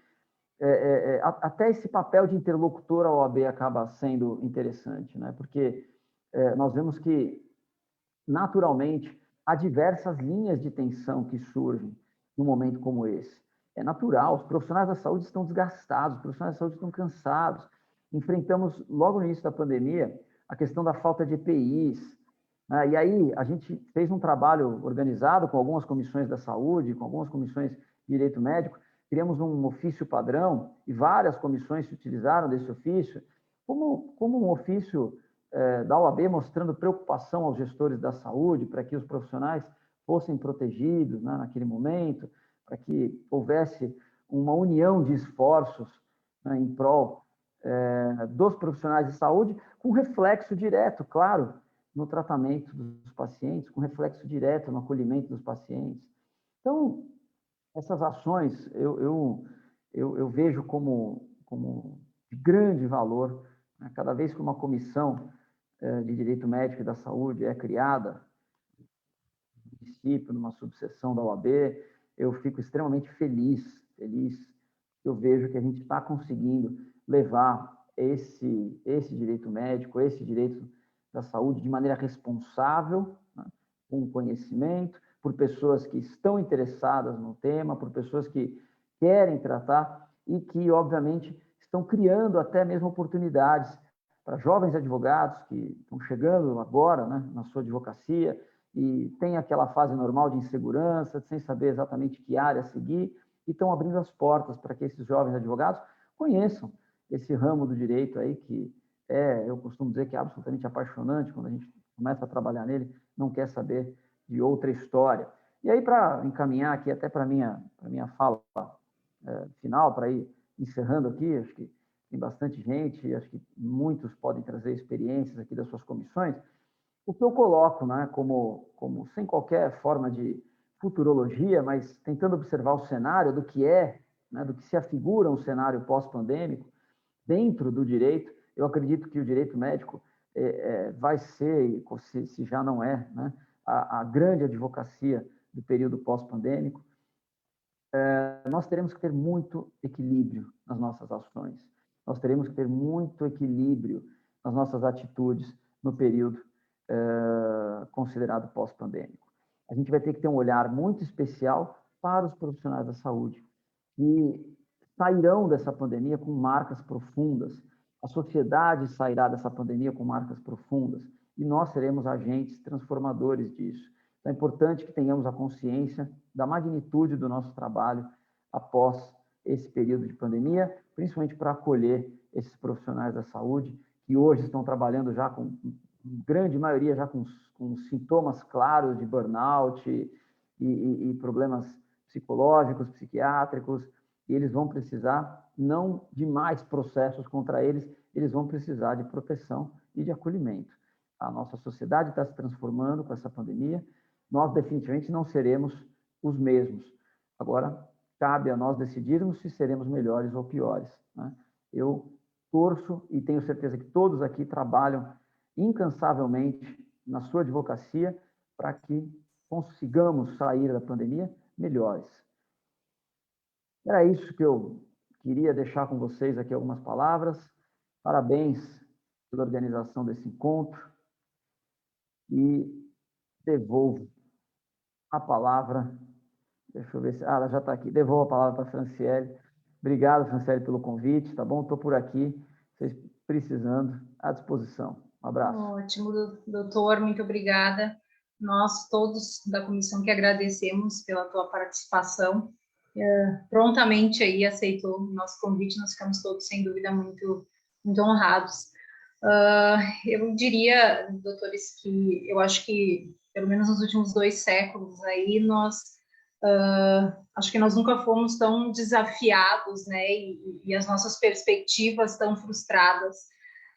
até esse papel de interlocutor a OAB acaba sendo interessante, né? Porque nós vemos que, naturalmente, há diversas linhas de tensão que surgem num momento como esse. É natural, os profissionais da saúde estão desgastados, os profissionais da saúde estão cansados. Enfrentamos, logo no início da pandemia, a questão da falta de EPIs, né? E aí a gente fez um trabalho organizado com algumas comissões da saúde, com algumas comissões de direito médico, criamos um ofício padrão e várias comissões se utilizaram desse ofício como um ofício da OAB mostrando preocupação aos gestores da saúde para que os profissionais fossem protegidos, né, naquele momento, para que houvesse uma união de esforços, né, em prol dos profissionais de saúde, com reflexo direto, claro, no tratamento dos pacientes, com reflexo direto no acolhimento dos pacientes. Então, essas ações eu vejo como de grande valor, né? Cada vez que uma comissão de direito médico e da saúde é criada, no município, numa subseção da OAB, eu fico extremamente feliz. Eu vejo que a gente está conseguindo levar esse direito médico, esse direito da saúde de maneira responsável, né? Com conhecimento, por pessoas que estão interessadas no tema, por pessoas que querem tratar e que, obviamente, estão criando até mesmo oportunidades para jovens advogados que estão chegando agora, né, na sua advocacia e tem aquela fase normal de insegurança, sem saber exatamente que área seguir, e estão abrindo as portas para que esses jovens advogados conheçam esse ramo do direito aí que eu costumo dizer que é absolutamente apaixonante. Quando a gente começa a trabalhar nele, não quer saber de outra história. E aí, para encaminhar aqui até para a minha fala final, para ir encerrando aqui, acho que tem bastante gente, acho que muitos podem trazer experiências aqui das suas comissões, o que eu coloco, né, como sem qualquer forma de futurologia, mas tentando observar o cenário do que né, do que se afigura um cenário pós-pandêmico, dentro do direito, eu acredito que o direito médico vai ser, se já não é, né, a grande advocacia do período pós-pandêmico. Nós teremos que ter muito equilíbrio nas nossas ações, nós teremos que ter muito equilíbrio nas nossas atitudes no período considerado pós-pandêmico. A gente vai ter que ter um olhar muito especial para os profissionais da saúde, que sairão dessa pandemia com marcas profundas, a sociedade sairá dessa pandemia com marcas profundas, e nós seremos agentes transformadores disso. Então, é importante que tenhamos a consciência da magnitude do nosso trabalho após esse período de pandemia, principalmente para acolher esses profissionais da saúde, que hoje estão trabalhando já com, grande maioria, já com sintomas claros de burnout e problemas psicológicos, psiquiátricos, e eles vão precisar não de mais processos contra eles, eles vão precisar de proteção e de acolhimento. A nossa sociedade está se transformando com essa pandemia, nós definitivamente não seremos os mesmos. Agora, cabe a nós decidirmos se seremos melhores ou piores, né? Eu torço e tenho certeza que todos aqui trabalham incansavelmente na sua advocacia para que consigamos sair da pandemia melhores. Era isso que eu queria deixar com vocês aqui, algumas palavras. Parabéns pela organização desse encontro e devolvo a palavra. Deixa eu ver se... ela já está aqui. Devolvo a palavra para a Franciele. Obrigado, Franciele, pelo convite, tá bom? Estou por aqui, vocês precisando, à disposição. Um abraço. Ótimo, doutor, muito obrigada. Nós todos da comissão que agradecemos pela tua participação. Prontamente aí aceitou o nosso convite, nós ficamos todos, sem dúvida, muito honrados. Eu diria, doutores, que eu acho que, pelo menos nos últimos 2 séculos, aí nós Acho que nós nunca fomos tão desafiados, né, e as nossas perspectivas tão frustradas.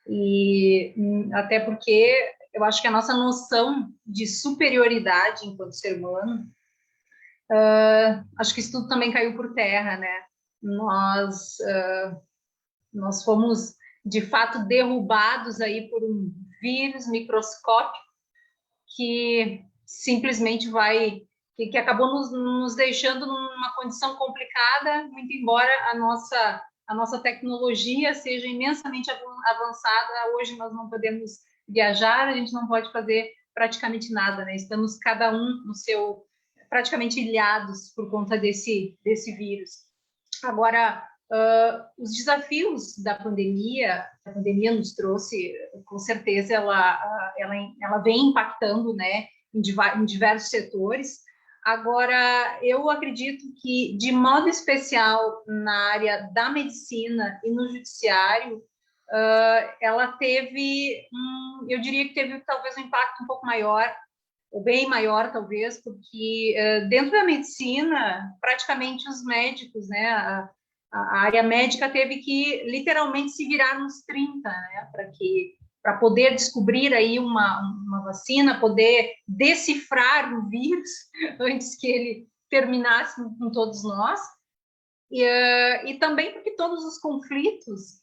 E até porque eu acho que a nossa noção de superioridade enquanto ser humano, acho que isso tudo também caiu por terra, né? Nós fomos, de fato, derrubados aí por um vírus microscópico que simplesmente que acabou nos deixando numa condição complicada, muito embora a nossa tecnologia seja imensamente avançada. Hoje nós não podemos viajar, a gente não pode fazer praticamente nada, né? Estamos cada um no seu, praticamente ilhados por conta desse vírus. Agora, os desafios da pandemia, a pandemia nos trouxe, com certeza, ela vem impactando, né, em diversos setores. Agora, eu acredito que, de modo especial, na área da medicina e no judiciário, ela teve, eu diria que teve talvez um impacto um pouco maior, ou bem maior, talvez, porque dentro da medicina, praticamente os médicos, né, a área médica teve que literalmente se virar nos 30, né, para poder descobrir aí uma vacina, poder decifrar o vírus antes que ele terminasse com todos nós, e também porque todos os conflitos,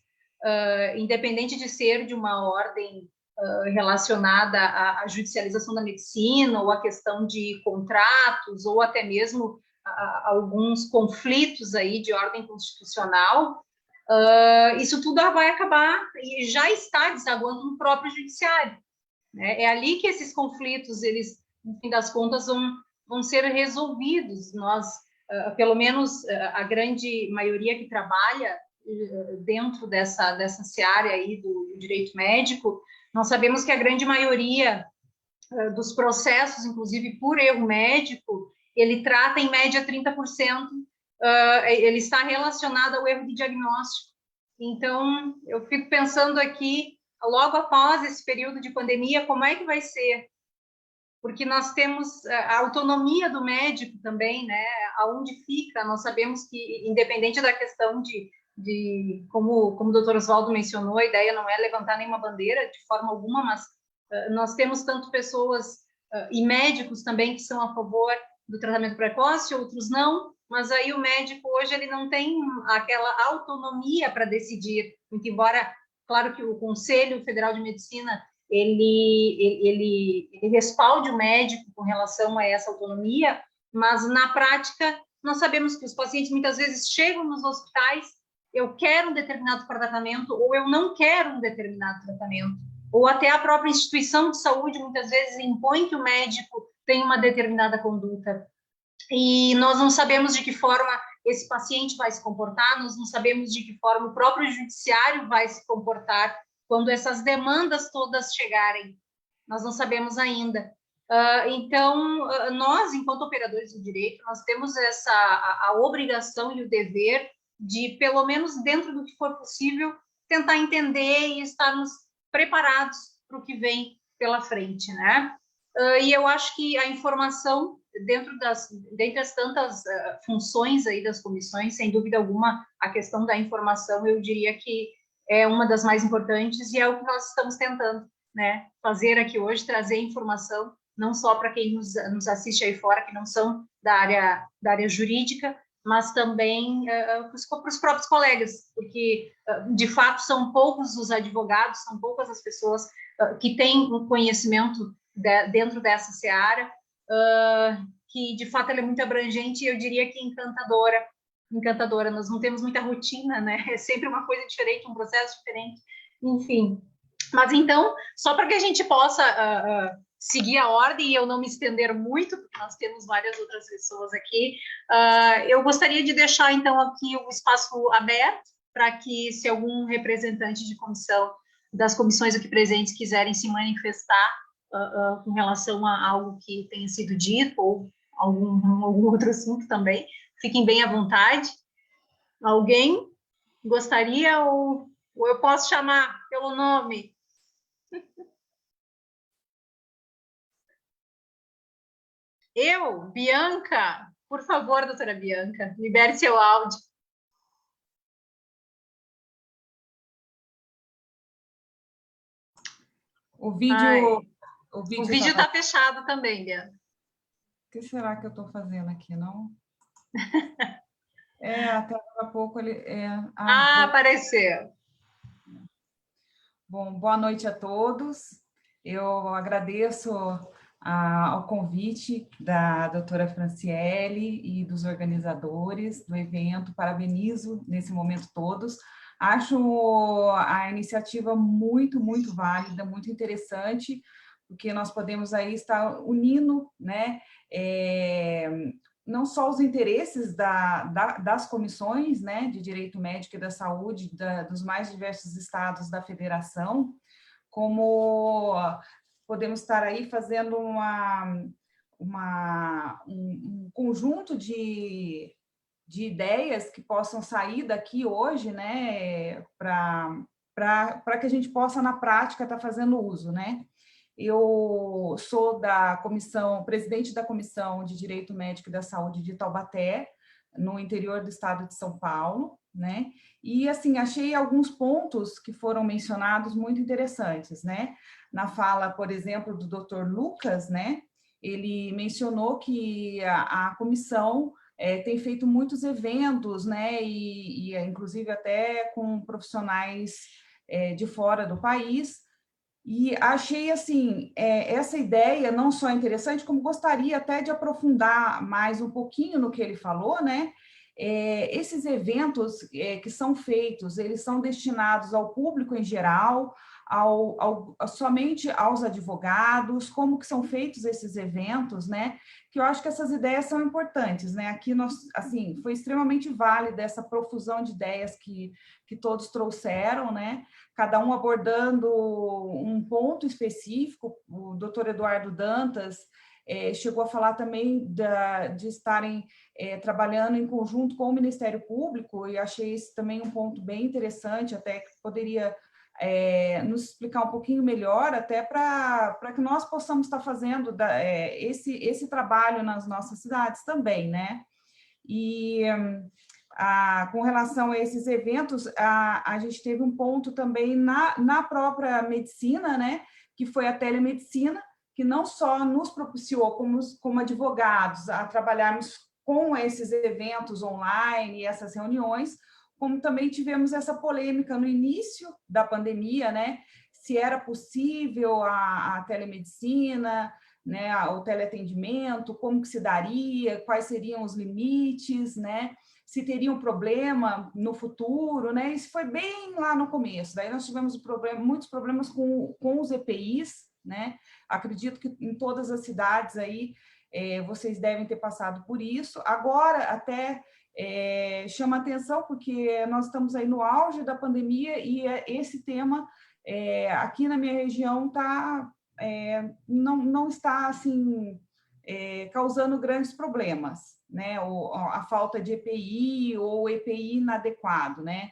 independente de ser de uma ordem relacionada à judicialização da medicina, ou à questão de contratos, ou até mesmo a alguns conflitos aí de ordem constitucional, isso tudo vai acabar e já está desaguando no próprio judiciário, né? É ali que esses conflitos, eles, no fim das contas, vão ser resolvidos. Nós, pelo menos a grande maioria que trabalha dentro dessa seara aí do direito médico, nós sabemos que a grande maioria dos processos, inclusive por erro médico, ele trata em média 30%, ele está relacionado ao erro de diagnóstico. Então, eu fico pensando aqui, logo após esse período de pandemia, como é que vai ser? Porque nós temos a autonomia do médico também, né? Aonde fica? Nós sabemos que, independente da questão como o doutor Oswaldo mencionou, a ideia não é levantar nenhuma bandeira de forma alguma, mas nós temos tanto pessoas e médicos também que são a favor do tratamento precoce, outros não, mas aí o médico hoje ele não tem aquela autonomia para decidir, muito embora, claro que o Conselho Federal de Medicina ele respalde o médico com relação a essa autonomia, mas na prática nós sabemos que os pacientes muitas vezes chegam nos hospitais, eu quero um determinado tratamento ou eu não quero um determinado tratamento, ou até a própria instituição de saúde muitas vezes impõe que o médico tenha uma determinada conduta. E nós não sabemos de que forma esse paciente vai se comportar, nós não sabemos de que forma o próprio judiciário vai se comportar quando essas demandas todas chegarem. Nós não sabemos ainda. Então, nós, enquanto operadores do direito, nós temos a obrigação e o dever de, pelo menos dentro do que for possível, tentar entender e estarmos preparados para o que vem pela frente, né? E eu acho que a informação, dentre as tantas funções aí das comissões, sem dúvida alguma, a questão da informação, eu diria que é uma das mais importantes e é o que nós estamos tentando, né, fazer aqui hoje, trazer informação, não só para quem nos assiste aí fora, que não são da área jurídica, mas também para os próprios colegas, porque, de fato, são poucos os advogados, são poucas as pessoas que têm um conhecimento dentro dessa seara, que, de fato, ela é muito abrangente e eu diria que encantadora. Nós não temos muita rotina, né? É sempre uma coisa diferente, um processo diferente, enfim. Mas, então, só para que a gente possa seguir a ordem e eu não me estender muito, porque nós temos várias outras pessoas aqui, eu gostaria de deixar, então, aqui o espaço aberto para que, se algum representante de comissão, das comissões aqui presentes, quiserem se manifestar com relação a algo que tenha sido dito ou algum outro assunto também, fiquem bem à vontade. Alguém gostaria ou eu posso chamar pelo nome? Eu, Bianca? Por favor, doutora Bianca, libere seu áudio. O vídeo está fechado também, Bianca. O que será que eu estou fazendo aqui, não? Até há pouco ele... apareceu. Bom, boa noite a todos. Eu agradeço ao convite da doutora Franciele e dos organizadores do evento, parabenizo nesse momento todos. Acho a iniciativa muito, muito válida, muito interessante, porque nós podemos aí estar unindo, né, não só os interesses das comissões, né, de Direito Médico e da Saúde dos mais diversos estados da federação, como podemos estar aí fazendo um conjunto de ideias que possam sair daqui hoje, né, para que a gente possa, na prática, estar fazendo uso, né? Eu sou presidente da Comissão de Direito Médico e da Saúde de Taubaté, no interior do estado de São Paulo, né? E, assim, achei alguns pontos que foram mencionados muito interessantes, né? Na fala, por exemplo, do Dr. Lucas, né? Ele mencionou que a comissão tem feito muitos eventos, né? E inclusive até com profissionais de fora do país. E achei, assim, essa ideia não só interessante, como gostaria até de aprofundar mais um pouquinho no que ele falou, né? Esses eventos que são feitos, eles são destinados ao público em geral, somente aos advogados, como que são feitos esses eventos, né? Que eu acho que essas ideias são importantes, né? Aqui, assim, foi extremamente válida essa profusão de ideias que todos trouxeram, né? Cada um abordando um ponto específico. O doutor Eduardo Dantas chegou a falar também de estarem trabalhando em conjunto com o Ministério Público, e achei esse também um ponto bem interessante, até que poderia nos explicar um pouquinho melhor, até para que nós possamos estar fazendo esse trabalho nas nossas cidades também, né? E com relação a esses eventos, a gente teve um ponto também na própria medicina, né? Que foi a telemedicina, que não só nos propiciou como advogados a trabalharmos com esses eventos online e essas reuniões, como também tivemos essa polêmica no início da pandemia, né? Se era possível a telemedicina, né? O teleatendimento, como que se daria, quais seriam os limites, né? Se teria um problema no futuro, né? Isso foi bem lá no começo. Daí nós tivemos muitos problemas com os EPIs, né? Acredito que em todas as cidades aí vocês devem ter passado por isso. Agora, até chama atenção, porque nós estamos aí no auge da pandemia e esse tema aqui na minha região não está, assim, causando grandes problemas, né? A falta de EPI ou EPI inadequado, né?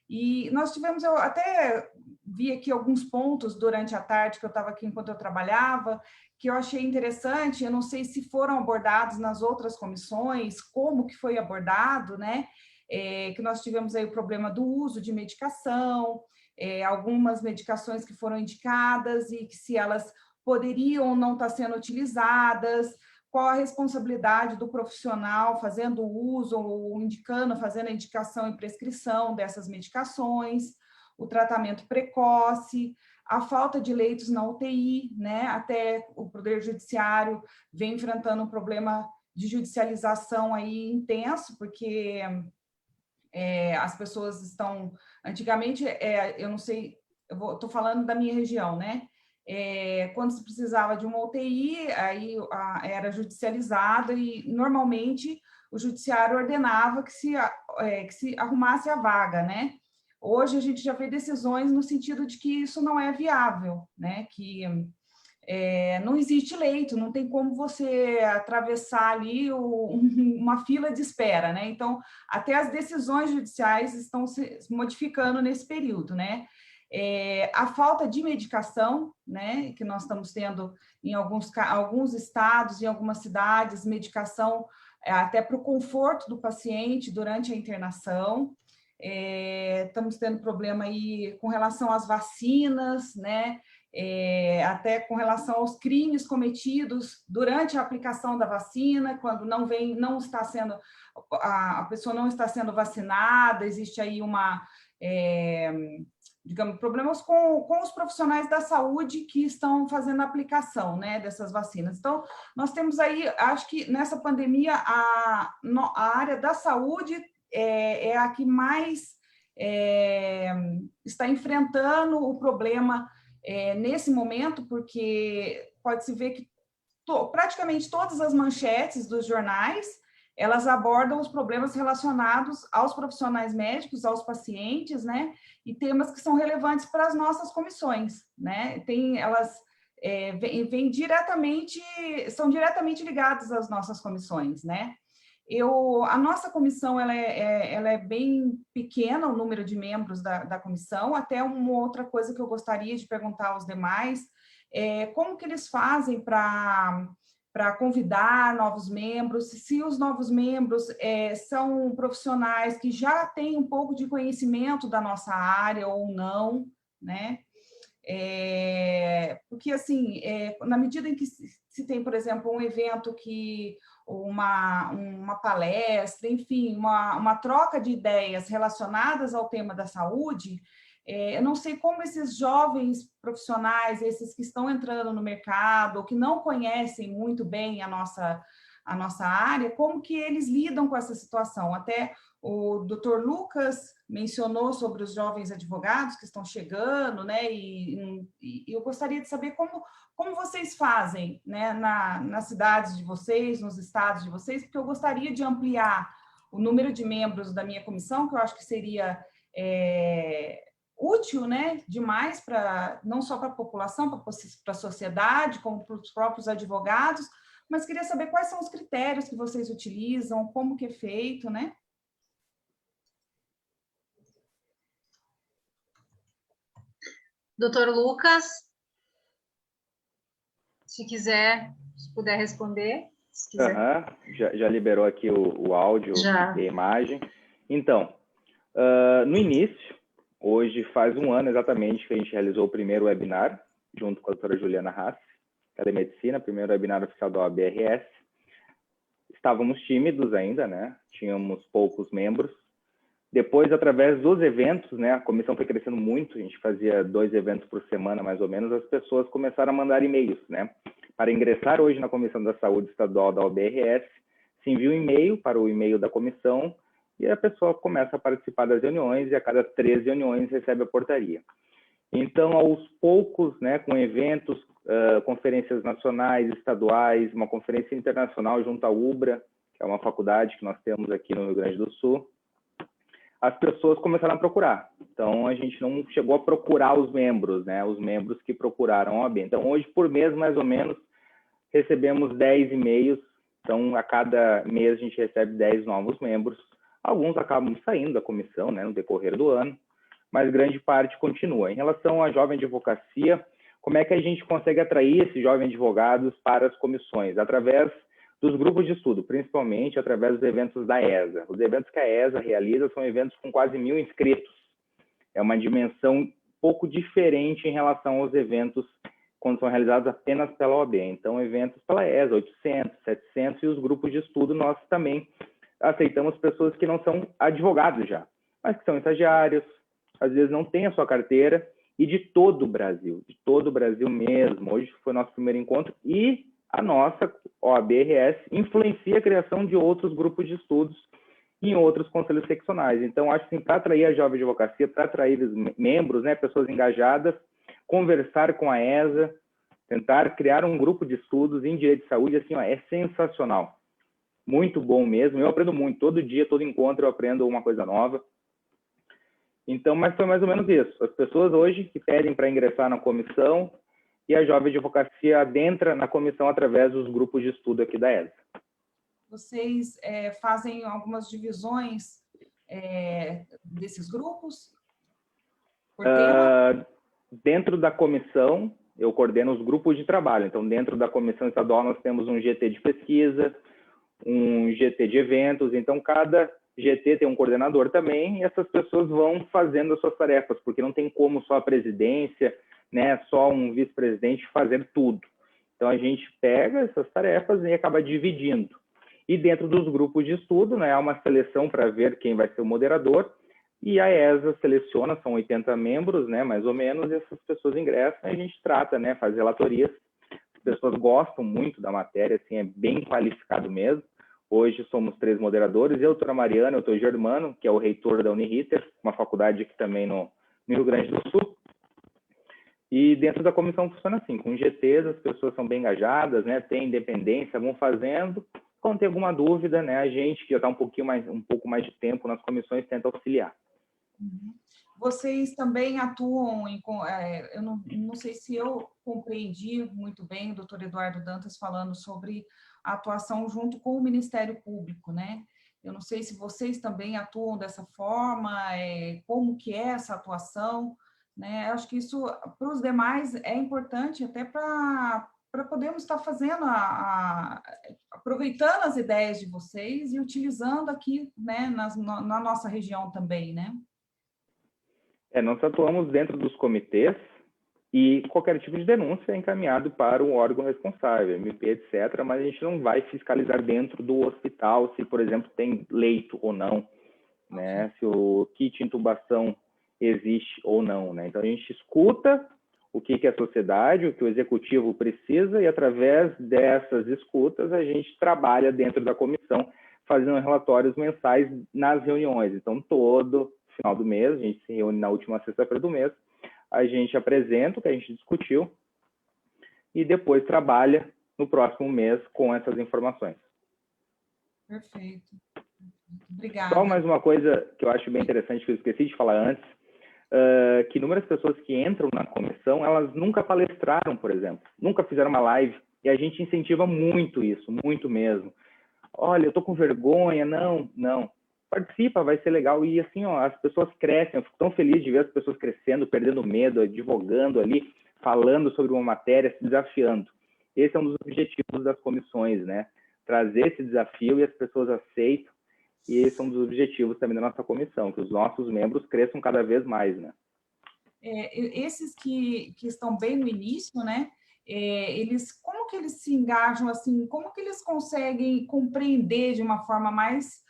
E nós tivemos, eu até vi aqui alguns pontos durante a tarde, que eu estava aqui enquanto eu trabalhava, que eu achei interessante. Eu não sei se foram abordados nas outras comissões, como que foi abordado, né? Que nós tivemos aí o problema do uso de medicação, algumas medicações que foram indicadas e que se elas poderiam ou não estar sendo utilizadas, qual a responsabilidade do profissional fazendo uso ou indicando, fazendo a indicação e prescrição dessas medicações, o tratamento precoce, a falta de leitos na UTI, né? Até o Poder Judiciário vem enfrentando um problema de judicialização aí intenso, porque as pessoas estão... Antigamente, eu não sei, estou falando da minha região, né? Quando se precisava de uma UTI, aí era judicializada e, normalmente, o judiciário ordenava que se arrumasse a vaga, né? Hoje, a gente já vê decisões no sentido de que isso não é viável, né? Que não existe leito, não tem como você atravessar ali uma fila de espera, né? Então, até as decisões judiciais estão se modificando nesse período, né? A falta de medicação, né, que nós estamos tendo em alguns estados, em algumas cidades, medicação até para o conforto do paciente durante a internação. Estamos tendo problema aí com relação às vacinas, né? Até com relação aos crimes cometidos durante a aplicação da vacina, quando não está sendo, a pessoa não está sendo vacinada, existe aí digamos, problemas com os profissionais da saúde que estão fazendo a aplicação, né, dessas vacinas. Então, nós temos aí, acho que nessa pandemia, a área da saúde é a que mais está enfrentando o problema nesse momento, porque pode-se ver que praticamente todas as manchetes dos jornais, elas abordam os problemas relacionados aos profissionais médicos, aos pacientes, né? E temas que são relevantes para as nossas comissões, né? Elas são diretamente ligadas às nossas comissões, né? A nossa comissão ela é bem pequena, o número de membros da comissão. Até uma outra coisa que eu gostaria de perguntar aos demais como que eles fazem para convidar novos membros, se os novos membros são profissionais que já têm um pouco de conhecimento da nossa área ou não, né? Porque, assim, na medida em que se tem, por exemplo, um evento uma palestra, enfim, uma troca de ideias relacionadas ao tema da saúde, eu não sei como esses jovens profissionais, esses que estão entrando no mercado, ou que não conhecem muito bem a nossa área, como que eles lidam com essa situação. Até o Dr. Lucas mencionou sobre os jovens advogados que estão chegando, né? E eu gostaria de saber como vocês fazem, né, nas cidades de vocês, nos estados de vocês, porque eu gostaria de ampliar o número de membros da minha comissão, que eu acho que seria útil, né, demais não só para a população, para a sociedade, como para os próprios advogados, mas queria saber quais são os critérios que vocês utilizam, como que é feito, né? Doutor Lucas, se puder responder. Se quiser. Já liberou aqui o áudio e a imagem. Então, no início, hoje faz um ano exatamente que a gente realizou o primeiro webinar, junto com a doutora Juliana Haas, Telemedicina, primeiro webinar oficial da OAB-RS. Estávamos tímidos ainda, né? Tínhamos poucos membros. Depois, através dos eventos, né? A comissão foi crescendo muito, a gente fazia 2 eventos por semana, mais ou menos, as pessoas começaram a mandar e-mails, né? Para ingressar hoje na Comissão da Saúde Estadual da OAB-RS, se envia um e-mail para o e-mail da comissão e a pessoa começa a participar das reuniões e a cada 3 reuniões recebe a portaria. Então, aos poucos, né, com eventos, conferências nacionais, estaduais, uma conferência internacional junto à UBRA, que é uma faculdade que nós temos aqui no Rio Grande do Sul, as pessoas começaram a procurar. Então, a gente não chegou a procurar os membros, né, os membros que procuraram a OAB. Então, hoje, por mês, mais ou menos, recebemos 10 e-mails. Então, a cada mês, a gente recebe 10 novos membros. Alguns acabam saindo da comissão, né, no decorrer do ano, mas grande parte continua. Em relação à jovem advocacia, como é que a gente consegue atrair esses jovens advogados para as comissões? Através dos grupos de estudo, principalmente através dos eventos da ESA. Os eventos que a ESA realiza são eventos com quase 1.000 inscritos. É uma dimensão um pouco diferente em relação aos eventos quando são realizados apenas pela OAB. Então, eventos pela ESA, 800, 700, e os grupos de estudo nós também aceitamos pessoas que não são advogados já, mas que são estagiários, às vezes não têm a sua carteira, e de todo o Brasil mesmo. Hoje foi nosso primeiro encontro, e a nossa OAB-RS influencia a criação de outros grupos de estudos em outros conselhos seccionais. Então, acho que assim, para atrair a jovem advocacia, para atrair os membros, né, pessoas engajadas, conversar com a ESA, tentar criar um grupo de estudos em direito de saúde, assim, ó, é sensacional. Muito bom mesmo. Eu aprendo muito. Todo dia, todo encontro, eu aprendo uma coisa nova. Então, mas foi mais ou menos isso. As pessoas hoje que pedem para ingressar na comissão, e a jovem advocacia adentra na comissão através dos grupos de estudo aqui da ESA. Vocês fazem algumas divisões desses grupos? Por tema? Dentro da comissão, eu coordeno os grupos de trabalho. Então, dentro da comissão estadual, nós temos um GT de pesquisa, um GT de eventos, então cada GT tem um coordenador também, e essas pessoas vão fazendo as suas tarefas, porque não tem como só a presidência, né, só um vice-presidente fazer tudo. Então, a gente pega essas tarefas e acaba dividindo. E dentro dos grupos de estudo, né, há uma seleção para ver quem vai ser o moderador, e a ESA seleciona, são 80 membros, né, mais ou menos, e essas pessoas ingressam e a gente trata, né, faz relatorias. As pessoas gostam muito da matéria, assim, é bem qualificado mesmo. Hoje somos 3 moderadores, eu, doutora Mariana, eu estou Germano, que é o reitor da Uniriter, uma faculdade aqui também no Rio Grande do Sul. E dentro da comissão funciona assim, com GTs as pessoas são bem engajadas, né, têm independência, vão fazendo. Quando tem alguma dúvida, né, a gente que já está um pouco mais de tempo nas comissões tenta auxiliar. Vocês também atuam em, eu não sei se eu compreendi muito bem o doutor Eduardo Dantas falando sobre a atuação junto com o Ministério Público, né? Eu não sei se vocês também atuam dessa forma, como que é essa atuação, né? Eu acho que isso, para os demais, é importante até para podermos estar fazendo, aproveitando as ideias de vocês e utilizando aqui, né, na nossa região também, né? Nós atuamos dentro dos comitês e qualquer tipo de denúncia é encaminhado para o órgão responsável, MP, etc., mas a gente não vai fiscalizar dentro do hospital se, por exemplo, tem leito ou não, né? Se o kit intubação existe ou não, né? Então, a gente escuta o que é a sociedade, o que o executivo precisa e, através dessas escutas, a gente trabalha dentro da comissão, fazendo relatórios mensais nas reuniões. Então, todo final do mês, a gente se reúne na última sexta-feira do mês, a gente apresenta o que a gente discutiu e depois trabalha no próximo mês com essas informações. Perfeito. Obrigada. Só mais uma coisa que eu acho bem interessante, que eu esqueci de falar antes, que inúmeras pessoas que entram na comissão, elas nunca palestraram, por exemplo, nunca fizeram uma live, e a gente incentiva muito isso, muito mesmo. Olha, eu tô com vergonha, não. Participa, vai ser legal. E assim, ó, as pessoas crescem, eu fico tão feliz de ver as pessoas crescendo, perdendo medo, advogando ali, falando sobre uma matéria, se desafiando. Esse é um dos objetivos das comissões, né? Trazer esse desafio e as pessoas aceitam. E esse é um dos objetivos também da nossa comissão, que os nossos membros cresçam cada vez mais, né? Esses que estão bem no início, né? Como que eles se engajam, assim, como que eles conseguem compreender de uma forma mais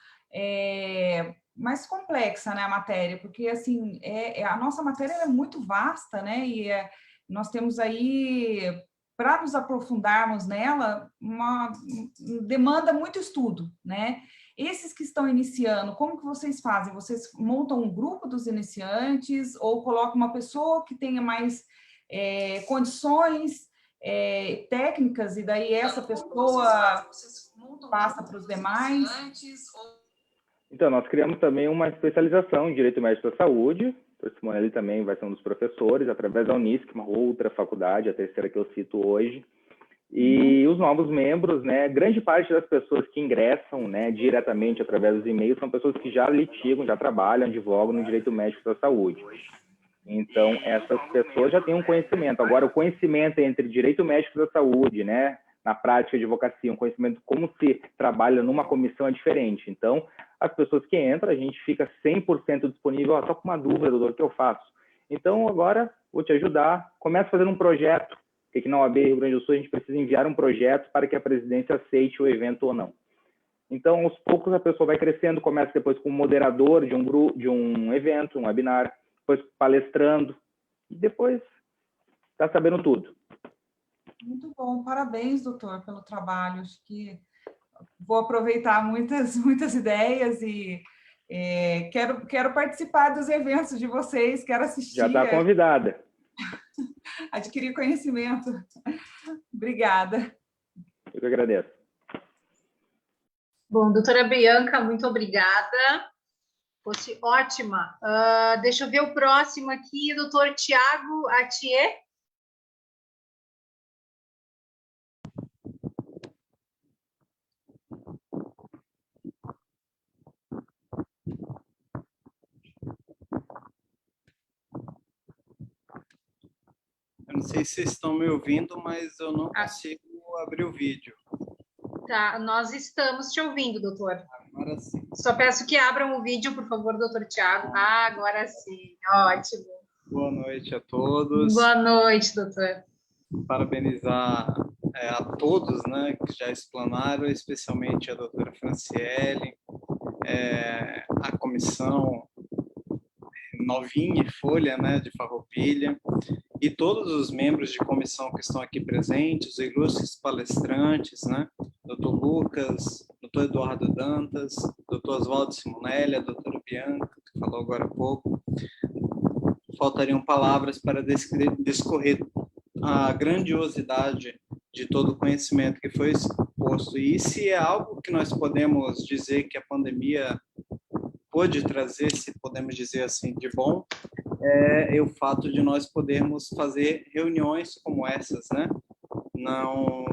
complexa, né, a matéria, porque assim a nossa matéria é muito vasta, né, e nós temos aí, para nos aprofundarmos nela, uma demanda muito estudo, né? Esses que estão iniciando, como que vocês fazem? Vocês montam um grupo dos iniciantes ou colocam uma pessoa que tenha mais condições técnicas e daí essa pessoa passa para os demais? Então, nós criamos também uma especialização em Direito Médico da Saúde. O Simonelli também vai ser um dos professores, através da Unisc, uma outra faculdade, a terceira que eu cito hoje. E os novos membros, né, grande parte das pessoas que ingressam, né, diretamente através dos e-mails são pessoas que já litigam, já trabalham, advogam no Direito Médico da Saúde. Então, essas pessoas já têm um conhecimento. Agora, o conhecimento entre Direito Médico da Saúde, né, na prática de advocacia, um conhecimento como se trabalha numa comissão é diferente. Então, as pessoas que entram, a gente fica 100% disponível. Só com uma dúvida, doutor, o que eu faço? Então, agora, vou te ajudar. Começa fazendo um projeto, porque aqui na OAB Rio Grande do Sul a gente precisa enviar um projeto para que a presidência aceite o evento ou não. Então, aos poucos, a pessoa vai crescendo, começa depois como moderador de um grupo, de um evento, um webinar, depois palestrando, e depois está sabendo tudo. Muito bom, parabéns, doutor, pelo trabalho. Acho que vou aproveitar muitas ideias e quero participar dos eventos de vocês, quero assistir. Já está convidada. Adquirir conhecimento. Obrigada. Eu que agradeço. Bom, doutora Bianca, muito obrigada. Fosse ótima. Deixa eu ver o próximo aqui, doutor Tiago Atier. Eu não sei se vocês estão me ouvindo, mas eu não consigo abrir o vídeo. Tá, nós estamos te ouvindo, doutor. Agora sim. Só peço que abram o vídeo, por favor, doutor Tiago. Ah, agora sim, ótimo. Boa noite a todos. Boa noite, doutor. Parabenizar a todos, né, que já explanaram, especialmente a doutora Franciele, a comissão novinha e folha, né, de Farroupilha, e todos os membros de comissão que estão aqui presentes, os ilustres palestrantes, né, doutor Lucas, doutor Eduardo Dantas, doutor Oswaldo Simonelli, a doutora Bianca, que falou agora há pouco. Faltariam palavras para descorrer a grandiosidade de todo o conhecimento que foi exposto. E se é algo que nós podemos dizer que a pandemia pôde trazer, se podemos dizer assim, de bom, é o fato de nós podermos fazer reuniões como essas, né? Não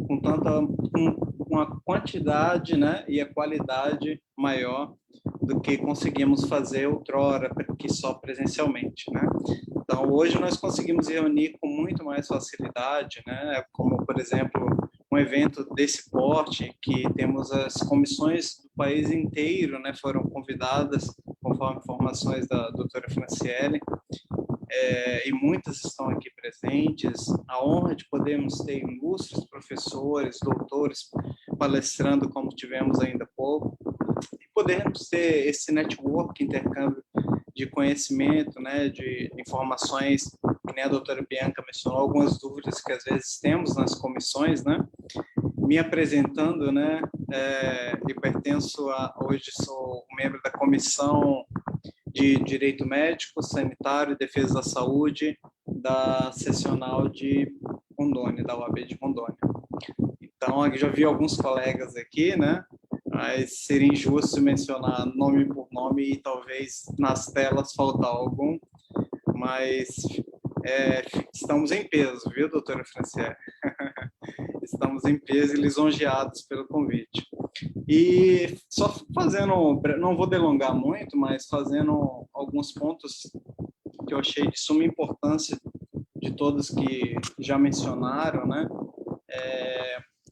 com uma quantidade, né, e a qualidade maior do que conseguimos fazer outrora, que só presencialmente, né? Então, hoje nós conseguimos reunir com muito mais facilidade, né? Como, por exemplo, um evento desse porte, que temos as comissões do país inteiro, né? Foram convidadas, conforme informações da doutora Franciele, e muitas estão aqui presentes. A honra de podermos ter ilustres professores, doutores, palestrando como tivemos ainda há pouco, e podermos ter esse network, intercâmbio de conhecimento, né, de informações, que nem a doutora Bianca mencionou, algumas dúvidas que às vezes temos nas comissões, né? Me apresentando, né, eu pertenço hoje sou membro da comissão de Direito Médico, Sanitário e Defesa da Saúde da Seccional de Rondônia, da UAB de Rondônia. Então, eu já vi alguns colegas aqui, né? Mas seria injusto mencionar nome por nome e talvez nas telas faltar algum, mas estamos em peso, viu, doutora Franciele? Estamos em peso e lisonjeados pelo convite. E só fazendo, não vou delongar muito, mas fazendo alguns pontos que eu achei de suma importância de todos que já mencionaram, né?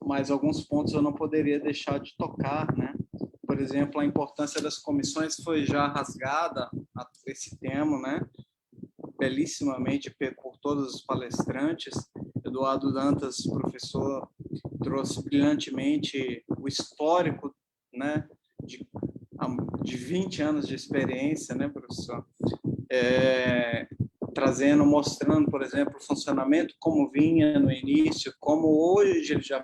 Mas alguns pontos eu não poderia deixar de tocar, né? Por exemplo, a importância das comissões foi já rasgada, esse tema, né? Belíssimamente por todos os palestrantes. Eduardo Dantas, professor, trouxe brilhantemente o histórico, né, de 20 anos de experiência, né, professor? Mostrando, por exemplo, o funcionamento como vinha no início, como hoje ele já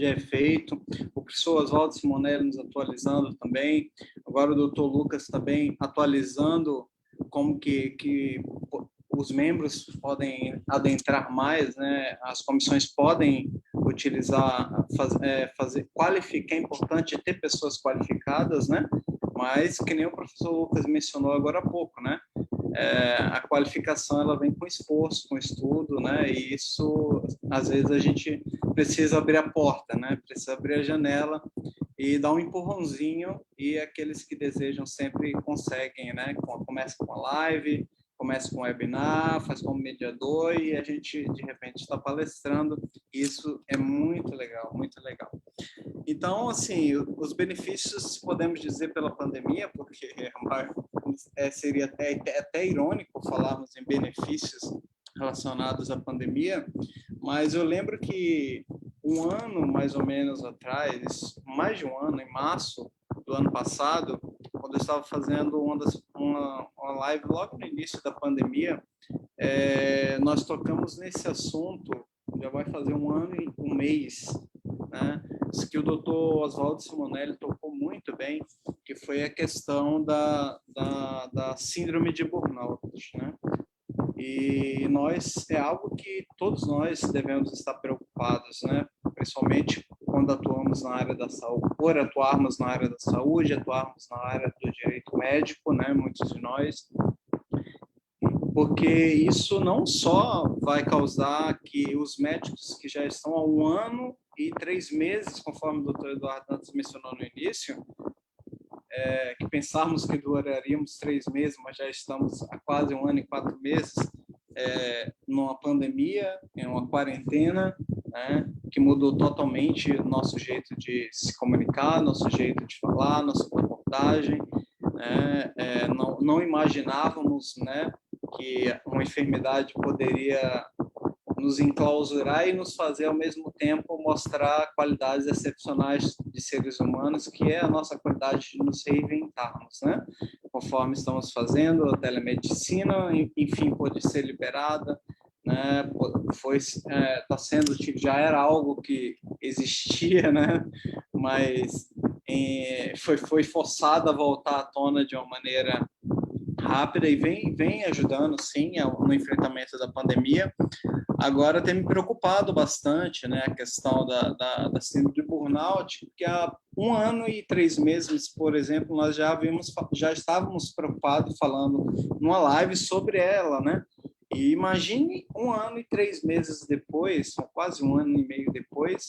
é feito. O professor Oswaldo Simonelli nos atualizando também. Agora o doutor Lucas também atualizando como que os membros podem adentrar mais, né? As comissões podem utilizar, qualificar, é importante ter pessoas qualificadas, né? Mas, que nem o professor Lucas mencionou agora há pouco, né? A qualificação, ela vem com esforço, com estudo, né? E isso, às vezes, a gente precisa abrir a porta, né? Precisa abrir a janela e dar um empurrãozinho, e aqueles que desejam sempre conseguem, né? Começa com a live, começa com o webinar, faz como mediador e a gente, de repente, está palestrando. Isso é muito legal, muito legal. Então, assim, os benefícios, podemos dizer, pela pandemia, porque seria até irônico falarmos em benefícios relacionados à pandemia, mas eu lembro que um ano, mais ou menos, atrás, mais de um ano, em março do ano passado, quando eu estava fazendo uma live logo no início da pandemia, nós tocamos nesse assunto, já vai fazer um ano e um mês, né? Isso que o doutor Oswaldo Simonelli tocou muito bem, que foi a questão da síndrome de burnout, né? E é algo que todos nós devemos estar preocupados, né? Principalmente quando atuamos na área da saúde, por atuarmos na área da saúde, atuarmos na área do direito médico, né? Muitos de nós, porque isso não só vai causar que os médicos que já estão há 1 ano e 3 meses, conforme o doutor Eduardo Dantas mencionou no início, que pensávamos que duraríamos 3 meses, mas já estamos há quase 1 ano e 4 meses numa pandemia, em uma quarentena, né, que mudou totalmente o nosso jeito de se comunicar, nosso jeito de falar, nossa comportagem, né? Não imaginávamos, né, que uma enfermidade poderia nos enclausurar e nos fazer, ao mesmo tempo, mostrar qualidades excepcionais de seres humanos, que é a nossa qualidade de nos reinventarmos, né? Conforme estamos fazendo, a telemedicina, enfim, pode ser liberada, né? Tá sendo, já era algo que existia, né? Mas foi forçada a voltar à tona de uma maneira rápida e vem ajudando, sim, no enfrentamento da pandemia. Agora tem me preocupado bastante, né, a questão da síndrome de burnout, porque há 1 ano e 3 meses, por exemplo, nós já estávamos preocupados falando numa live sobre ela, né? E imagine 1 ano e 3 meses depois, quase 1 ano e meio depois,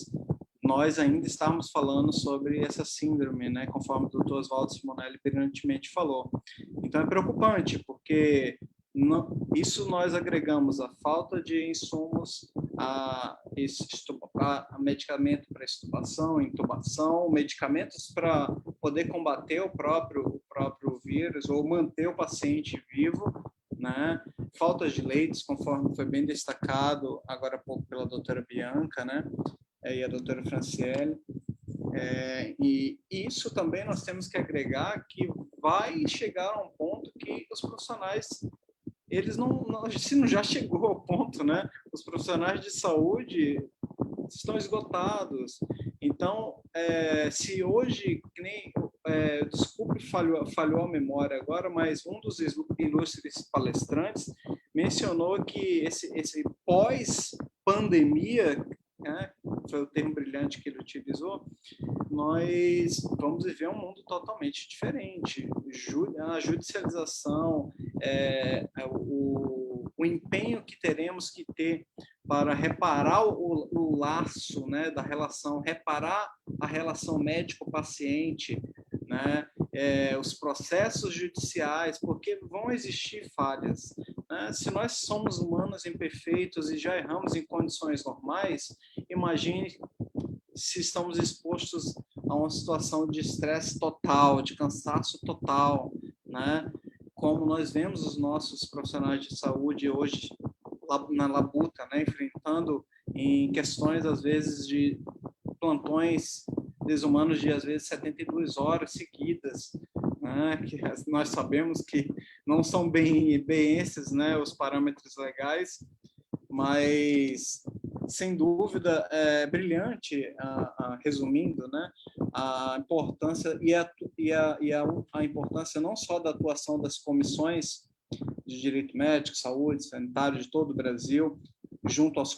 nós ainda estamos falando sobre essa síndrome, né, conforme o Dr. Oswaldo Simonelli brilhantemente falou. Então é preocupante, porque isso nós agregamos a falta de insumos, a medicamento para extubação, intubação, medicamentos para poder combater o próprio vírus ou manter o paciente vivo, né? Falta de leitos, conforme foi bem destacado agora há pouco pela doutora Bianca, né? E a doutora Franciele. E isso também nós temos que agregar que vai chegar a um ponto que os profissionais, eles se não já chegou ao ponto, né? Os profissionais de saúde estão esgotados. Então, se hoje, que nem, desculpe, falhou a memória agora, mas um dos ilustres palestrantes mencionou que esse pós-pandemia, né, foi o termo brilhante que ele utilizou, nós vamos viver um mundo totalmente diferente. A judicialização, o empenho que teremos que ter para reparar o laço, né, da relação, reparar a relação médico-paciente, né, os processos judiciais, porque vão existir falhas, né? Se nós somos humanos imperfeitos e já erramos em condições normais, imagine se estamos expostos a uma situação de estresse total, de cansaço total, né? Como nós vemos os nossos profissionais de saúde hoje na labuta, né? Enfrentando em questões, às vezes, de plantões desumanos de, às vezes, 72 horas seguidas, né? Que nós sabemos que não são bem esses, né, os parâmetros legais, mas sem dúvida é brilhante, resumindo, né, a importância a importância não só da atuação das comissões de direito médico, saúde, sanitário de todo o Brasil, junto aos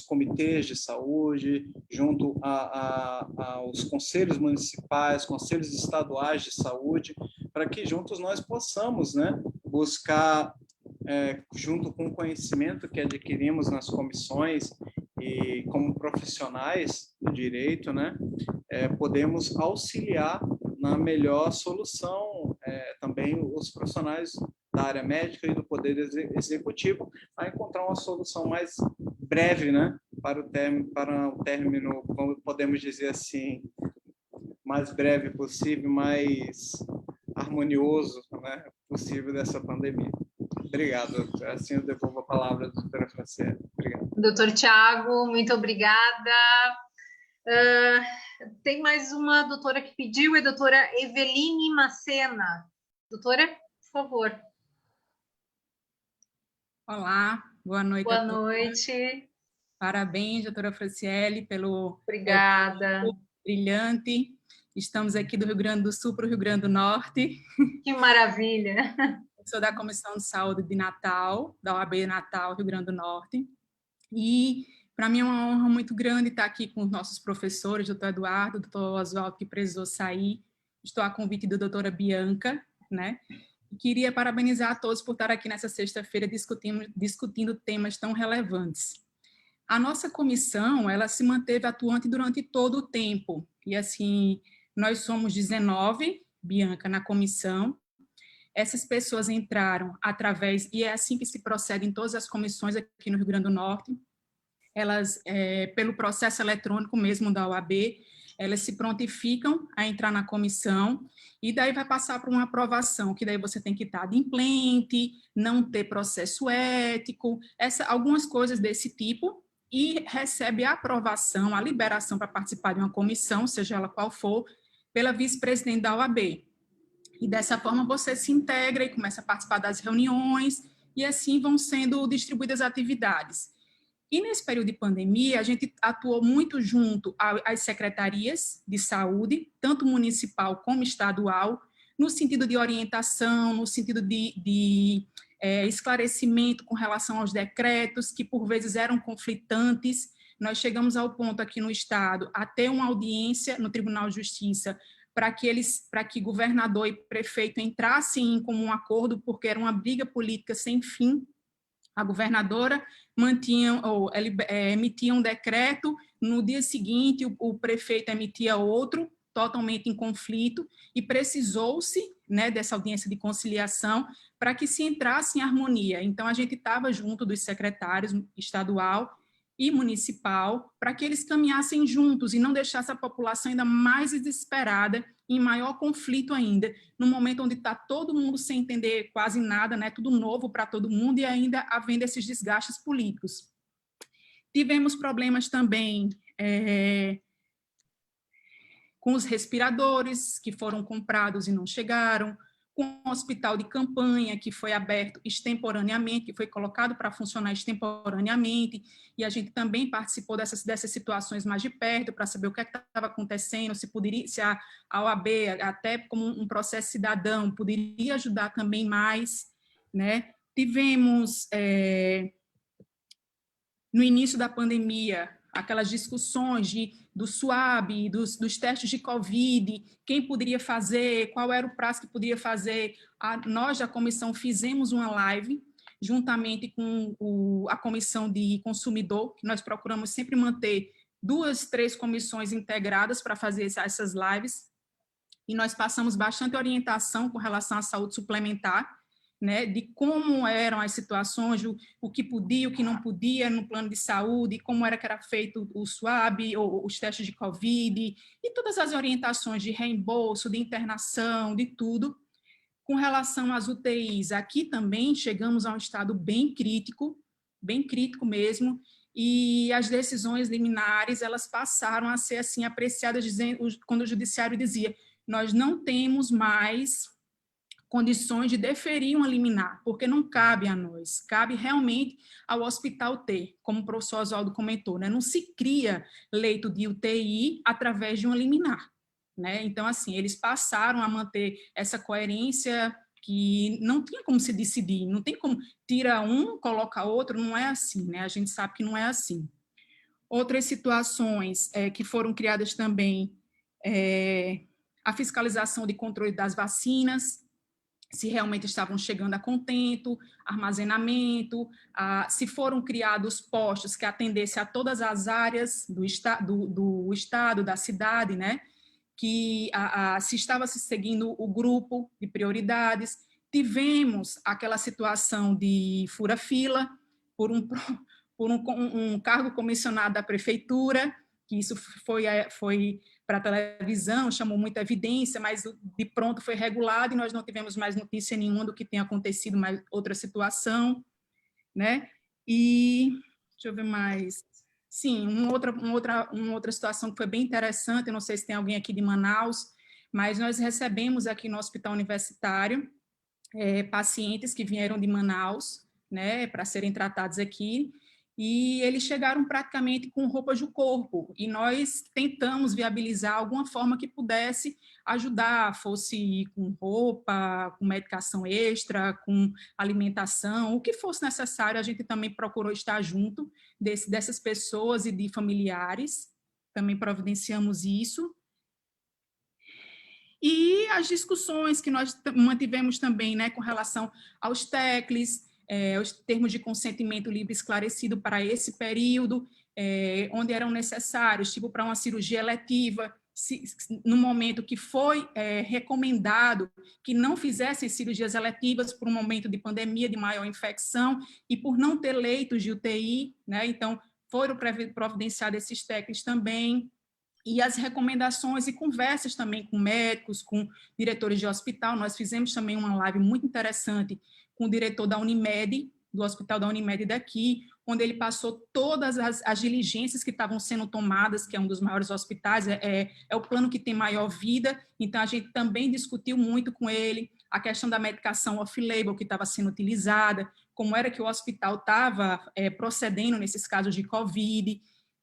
comitês de saúde, junto aos conselhos municipais, conselhos estaduais de saúde, para que juntos nós possamos, né, buscar, junto com o conhecimento que adquirimos nas comissões e como profissionais do direito, né, podemos auxiliar na melhor solução também os profissionais da área médica e do Poder Executivo a encontrar uma solução mais breve, né, para o término, como podemos dizer assim, mais breve possível, mais harmonioso, né, possível dessa pandemia. Obrigado. Assim eu devolvo a palavra à doutora Franciele. Obrigado. Doutor Tiago, muito obrigada. Tem mais uma doutora que pediu, é a doutora Eveline Macena. Doutora, por favor. Olá, boa noite. Boa noite. Parabéns, doutora Franciele, pelo Obrigada. Brilhante. Estamos aqui do Rio Grande do Sul para o Rio Grande do Norte. Que maravilha! Eu sou da Comissão de Saúde de Natal, da OAB Natal, Rio Grande do Norte. E para mim é uma honra muito grande estar aqui com os nossos professores, doutor Eduardo, doutor Oswaldo, que precisou sair. Estou a convite da doutora Bianca, né? Queria parabenizar a todos por estar aqui nessa sexta-feira discutindo temas tão relevantes. A nossa comissão, ela se manteve atuante durante todo o tempo. E, assim, nós somos 19, Bianca, na comissão. Essas pessoas entraram através, e é assim que se procede em todas as comissões aqui no Rio Grande do Norte, elas, pelo processo eletrônico mesmo da OAB, elas se prontificam a entrar na comissão e daí vai passar por uma aprovação, que daí você tem que estar adimplente, não ter processo ético, algumas coisas desse tipo, e recebe a aprovação, a liberação para participar de uma comissão, seja ela qual for, pela vice-presidente da OAB. E dessa forma você se integra e começa a participar das reuniões, e assim vão sendo distribuídas atividades. E nesse período de pandemia, a gente atuou muito junto às secretarias de saúde, tanto municipal como estadual, no sentido de orientação, no sentido de esclarecimento com relação aos decretos, que por vezes eram conflitantes. Nós chegamos ao ponto aqui no estado a ter uma audiência no Tribunal de Justiça para que governador e prefeito entrassem em comum acordo, porque era uma briga política sem fim. A governadora emitia um decreto, no dia seguinte o prefeito emitia outro, totalmente em conflito, e precisou-se, né, dessa audiência de conciliação para que se entrasse em harmonia. Então, a gente estava junto dos secretários estadual e municipal para que eles caminhassem juntos e não deixassem a população ainda mais desesperada, em maior conflito ainda, no momento onde está todo mundo sem entender quase nada, né, tudo novo para todo mundo e ainda havendo esses desgastes políticos. Tivemos problemas também com os respiradores que foram comprados e não chegaram, com o hospital de campanha que foi aberto extemporaneamente, que foi colocado para funcionar extemporaneamente, e a gente também participou dessas situações mais de perto, para saber o que estava acontecendo, se a OAB, até como um processo cidadão, poderia ajudar também mais, né? Tivemos, no início da pandemia, aquelas discussões do SWAB, dos testes de Covid, quem poderia fazer, qual era o prazo que poderia fazer. Nós, da comissão, fizemos uma live, juntamente com a comissão de consumidor, que nós procuramos sempre manter 2, 3 comissões integradas para fazer essas lives, e nós passamos bastante orientação com relação à saúde suplementar, né, de como eram as situações, o que podia, o que não podia no plano de saúde, como era que era feito o SWAB, ou os testes de Covid, e todas as orientações de reembolso, de internação, de tudo. Com relação às UTIs, aqui também chegamos a um estado bem crítico mesmo, e as decisões liminares, elas passaram a ser assim apreciadas, quando o judiciário dizia, nós não temos mais condições de deferir uma liminar, porque não cabe a nós, cabe realmente ao hospital ter, como o professor Oswaldo comentou, né? Não se cria leito de UTI através de uma liminar, né? Então, assim, eles passaram a manter essa coerência que não tinha como se decidir, não tem como, tira um, coloca outro, não é assim, né? A gente sabe que não é assim. Outras situações que foram criadas também, a fiscalização de controle das vacinas, se realmente estavam chegando a contento, armazenamento, se foram criados postos que atendessem a todas as áreas do estado, da cidade, né? Que se estava se seguindo o grupo de prioridades. Tivemos aquela situação de fura-fila por um cargo comissionado da prefeitura, que isso foi para a televisão, chamou muita evidência, mas de pronto foi regulado e nós não tivemos mais notícia nenhuma do que tenha acontecido, mais outra situação, né? E, deixa eu ver mais... Sim, uma outra situação que foi bem interessante, eu não sei se tem alguém aqui de Manaus, mas nós recebemos aqui no Hospital Universitário pacientes que vieram de Manaus, né, para serem tratados aqui, e eles chegaram praticamente com roupas do corpo, e nós tentamos viabilizar alguma forma que pudesse ajudar, fosse com roupa, com medicação extra, com alimentação, o que fosse necessário, a gente também procurou estar junto dessas pessoas e de familiares, também providenciamos isso. E as discussões que nós mantivemos também, né, com relação aos TECLs, os termos de consentimento livre esclarecido para esse período, onde eram necessários, tipo para uma cirurgia eletiva, no momento que foi recomendado que não fizessem cirurgias eletivas por um momento de pandemia, de maior infecção, e por não ter leitos de UTI, né, então foram providenciados esses técnicos também, e as recomendações e conversas também com médicos, com diretores de hospital. Nós fizemos também uma live muito interessante com o diretor da Unimed, do hospital da Unimed daqui, onde ele passou todas as diligências que estavam sendo tomadas, que é um dos maiores hospitais, é o plano que tem maior vida, então a gente também discutiu muito com ele a questão da medicação off-label que estava sendo utilizada, como era que o hospital estava procedendo nesses casos de Covid.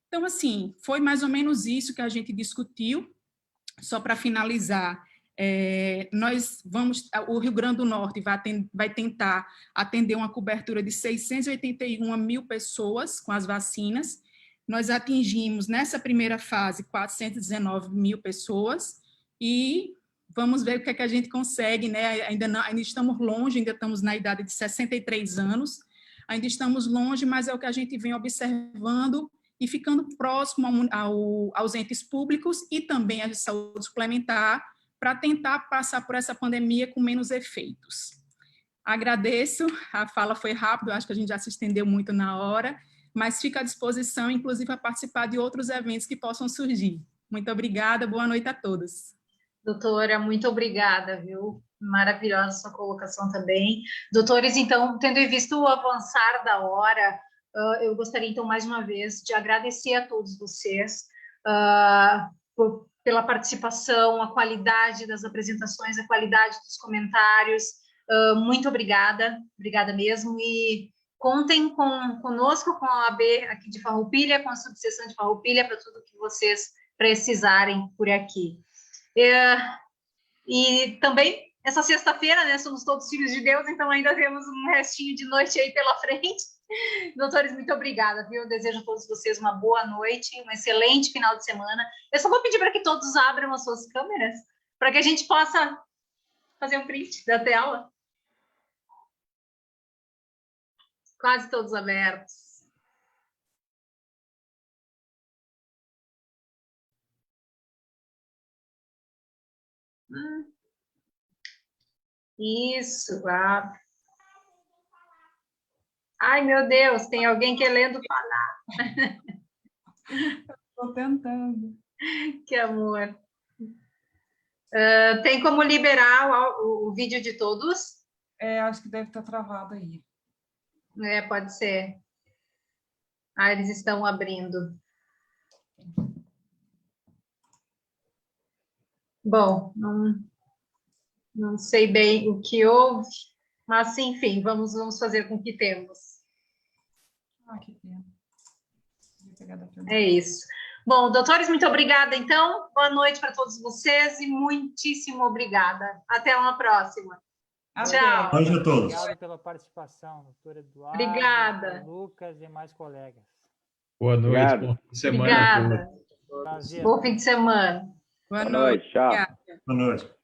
Então, assim, foi mais ou menos isso que a gente discutiu. Só para finalizar, o Rio Grande do Norte vai tentar atender uma cobertura de 681 mil pessoas com as vacinas. Nós atingimos, nessa primeira fase, 419 mil pessoas, e vamos ver o que é que a gente consegue, né? Ainda estamos longe, ainda estamos na idade de 63 anos, ainda estamos longe, mas é o que a gente vem observando e ficando próximo aos entes públicos e também à saúde suplementar, para tentar passar por essa pandemia com menos efeitos. Agradeço, a fala foi rápida, acho que a gente já se estendeu muito na hora, mas fico à disposição, inclusive, a participar de outros eventos que possam surgir. Muito obrigada, boa noite a todos. Doutora, muito obrigada, viu? Maravilhosa sua colocação também. Doutores, então, tendo visto o avançar da hora, eu gostaria, então, mais uma vez, de agradecer a todos vocês pela participação, a qualidade das apresentações, a qualidade dos comentários. Muito obrigada mesmo. E contem conosco, com a OAB aqui de Farroupilha, com a subseção de Farroupilha, para tudo que vocês precisarem por aqui. E também, essa sexta-feira, né, somos todos filhos de Deus, então ainda temos um restinho de noite aí pela frente. Doutores, muito obrigada, viu? Eu desejo a todos vocês uma boa noite, um excelente final de semana. Eu só vou pedir para que todos abram as suas câmeras, para que a gente possa fazer um print da tela. Quase todos abertos. Isso. Ai, meu Deus, tem alguém querendo falar. Estou tentando. Que amor. Tem como liberar o vídeo de todos? Acho que deve estar travado aí. Pode ser. Eles estão abrindo. Bom, não sei bem o que houve, mas, enfim, vamos fazer com o que temos. Que pena. É isso. Bom, doutores, muito obrigada, então. Boa noite para todos vocês e muitíssimo obrigada. Até uma próxima. Tchau. Boa noite a todos. Obrigado pela participação, doutor Eduardo, Obrigada. Lucas e mais colegas. Boa noite, Obrigado. bom fim de semana. Obrigada. Prazer. Bom fim de semana. Boa noite, tchau. Obrigada. Boa noite.